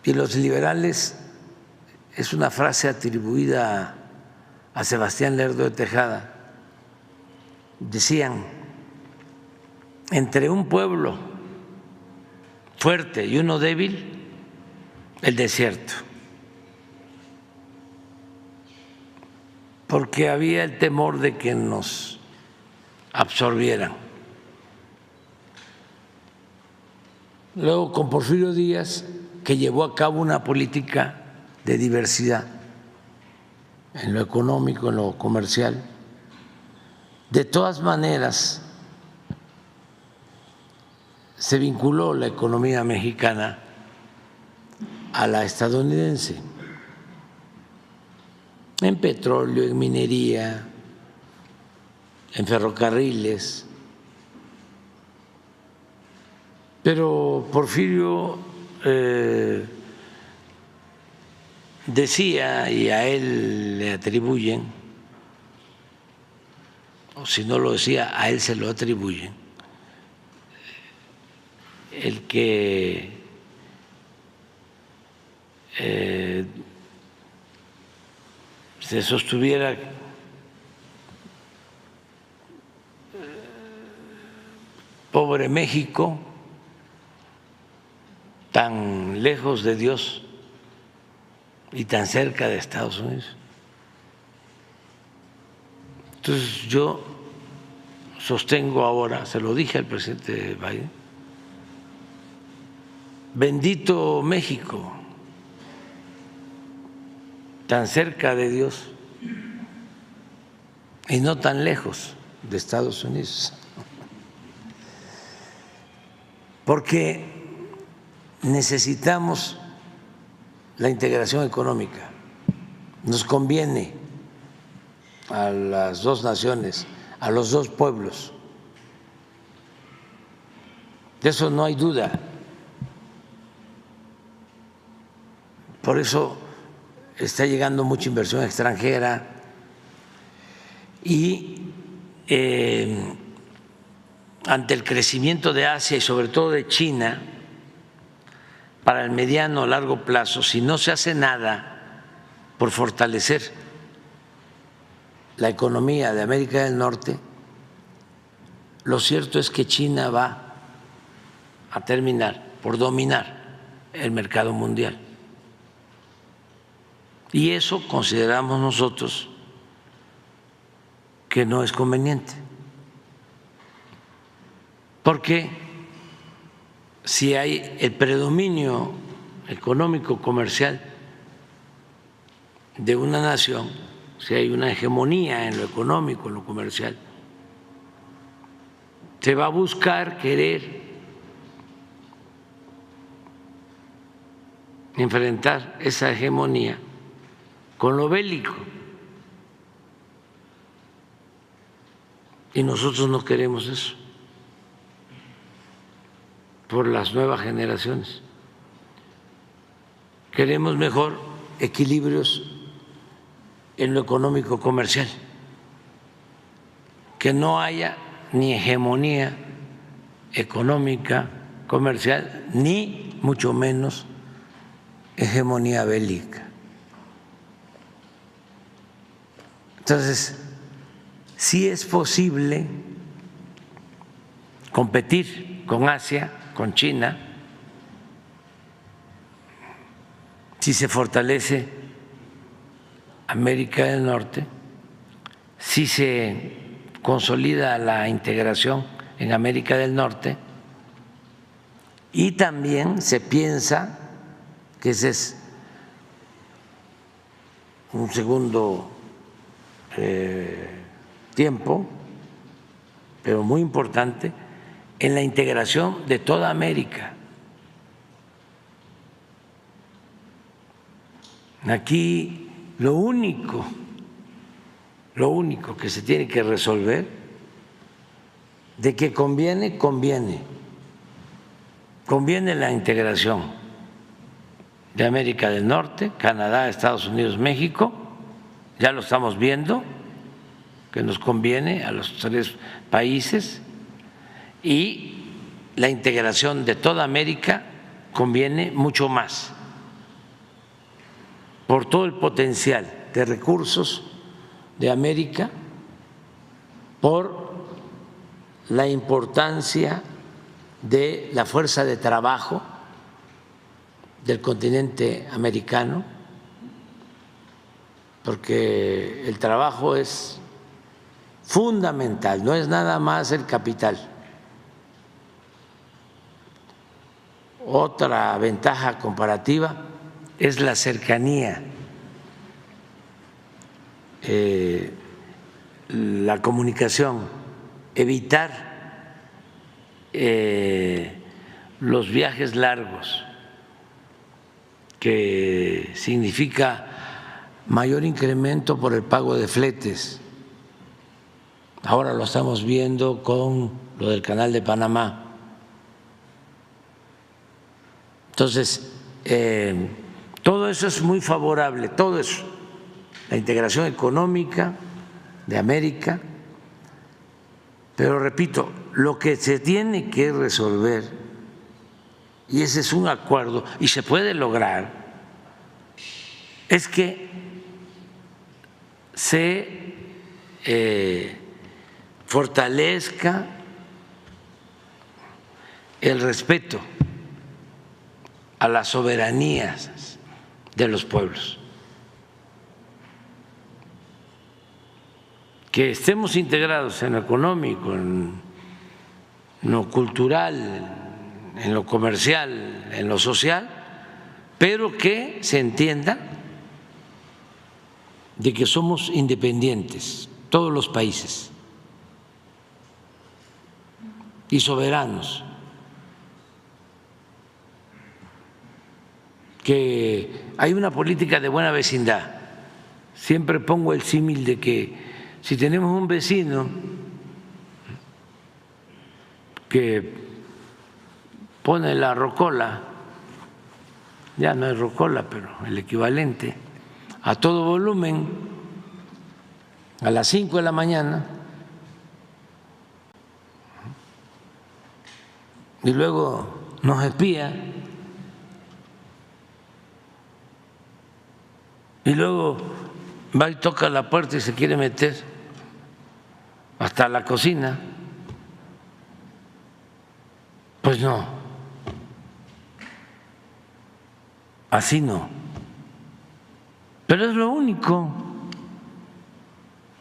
Y los liberales, es una frase atribuida a Sebastián Lerdo de Tejada, decían: entre un pueblo fuerte y uno débil, el desierto. Porque había el temor de que nos absorbieran. Luego, con Porfirio Díaz, que llevó a cabo una política de diversidad en lo económico, en lo comercial, de todas maneras se vinculó la economía mexicana a la estadounidense, en petróleo, en minería, en ferrocarriles. Pero Porfirio decía, y a él le atribuyen, o si no lo decía, a él se lo atribuyen, el que se sostuviera pobre México, tan lejos de Dios y tan cerca de Estados Unidos. Entonces yo sostengo ahora, se lo dije al presidente Biden: bendito México, tan cerca de Dios y no tan lejos de Estados Unidos, porque necesitamos la integración económica, nos conviene a las dos naciones, a los dos pueblos, de eso no hay duda. Por eso está llegando mucha inversión extranjera y ante el crecimiento de Asia y sobre todo de China, para el mediano o largo plazo, si no se hace nada por fortalecer la economía de América del Norte, lo cierto es que China va a terminar por dominar el mercado mundial. Y eso consideramos nosotros que no es conveniente, porque si hay el predominio económico comercial de una nación, si hay una hegemonía en lo económico, en lo comercial, se va a buscar querer enfrentar esa hegemonía con lo bélico. Y nosotros no queremos eso por las nuevas generaciones. Queremos mejor equilibrios en lo económico comercial, que no haya ni hegemonía económica comercial, ni mucho menos hegemonía bélica. Entonces, sí es posible competir con Asia, con China, si se fortalece América del Norte, si se consolida la integración en América del Norte, y también se piensa que ese es un segundo tiempo, pero muy importante, en la integración de toda América. Aquí lo único que se tiene que resolver, de que conviene la integración de América del Norte, Canadá, Estados Unidos, México, ya lo estamos viendo, que nos conviene a los tres países, y la integración de toda América conviene mucho más por todo el potencial de recursos de América, por la importancia de la fuerza de trabajo del continente americano, porque el trabajo es fundamental, no es nada más el capital. Otra ventaja comparativa es la cercanía, la comunicación, evitar los viajes largos, que significa mayor incremento por el pago de fletes. Ahora lo estamos viendo con lo del Canal de Panamá. Entonces, todo eso es muy favorable, todo eso, la integración económica de América, pero repito, lo que se tiene que resolver, y ese es un acuerdo y se puede lograr, es que se fortalezca el respeto a las soberanías de los pueblos, que estemos integrados en lo económico, en lo cultural, en lo comercial, en lo social, pero que se entienda de que somos independientes, todos los países, y soberanos, que hay una política de buena vecindad. Siempre pongo el símil de que si tenemos un vecino que pone la rocola, ya no es rocola, pero el equivalente, a todo volumen a las 5 de la mañana, y luego nos espía, y luego va y toca la puerta y se quiere meter hasta la cocina, pues no, así no. Pero es lo único,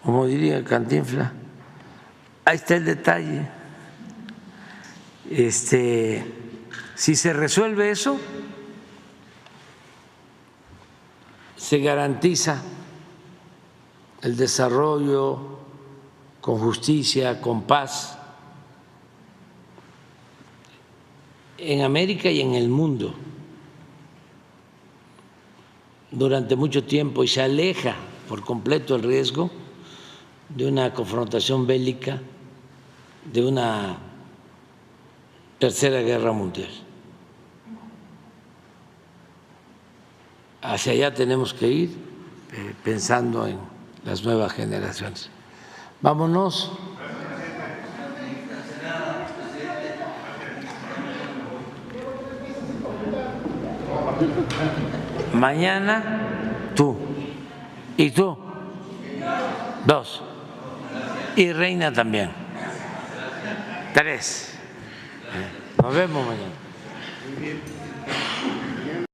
como diría Cantinflas, ahí está el detalle. Si se resuelve eso, se garantiza el desarrollo con justicia, con paz en América y en el mundo durante mucho tiempo, y se aleja por completo el riesgo de una confrontación bélica, de una tercera guerra mundial. Hacia allá tenemos que ir, pensando en las nuevas generaciones. Vámonos. Mañana tú y tú, 2, y Reina también, 3. Nos vemos mañana.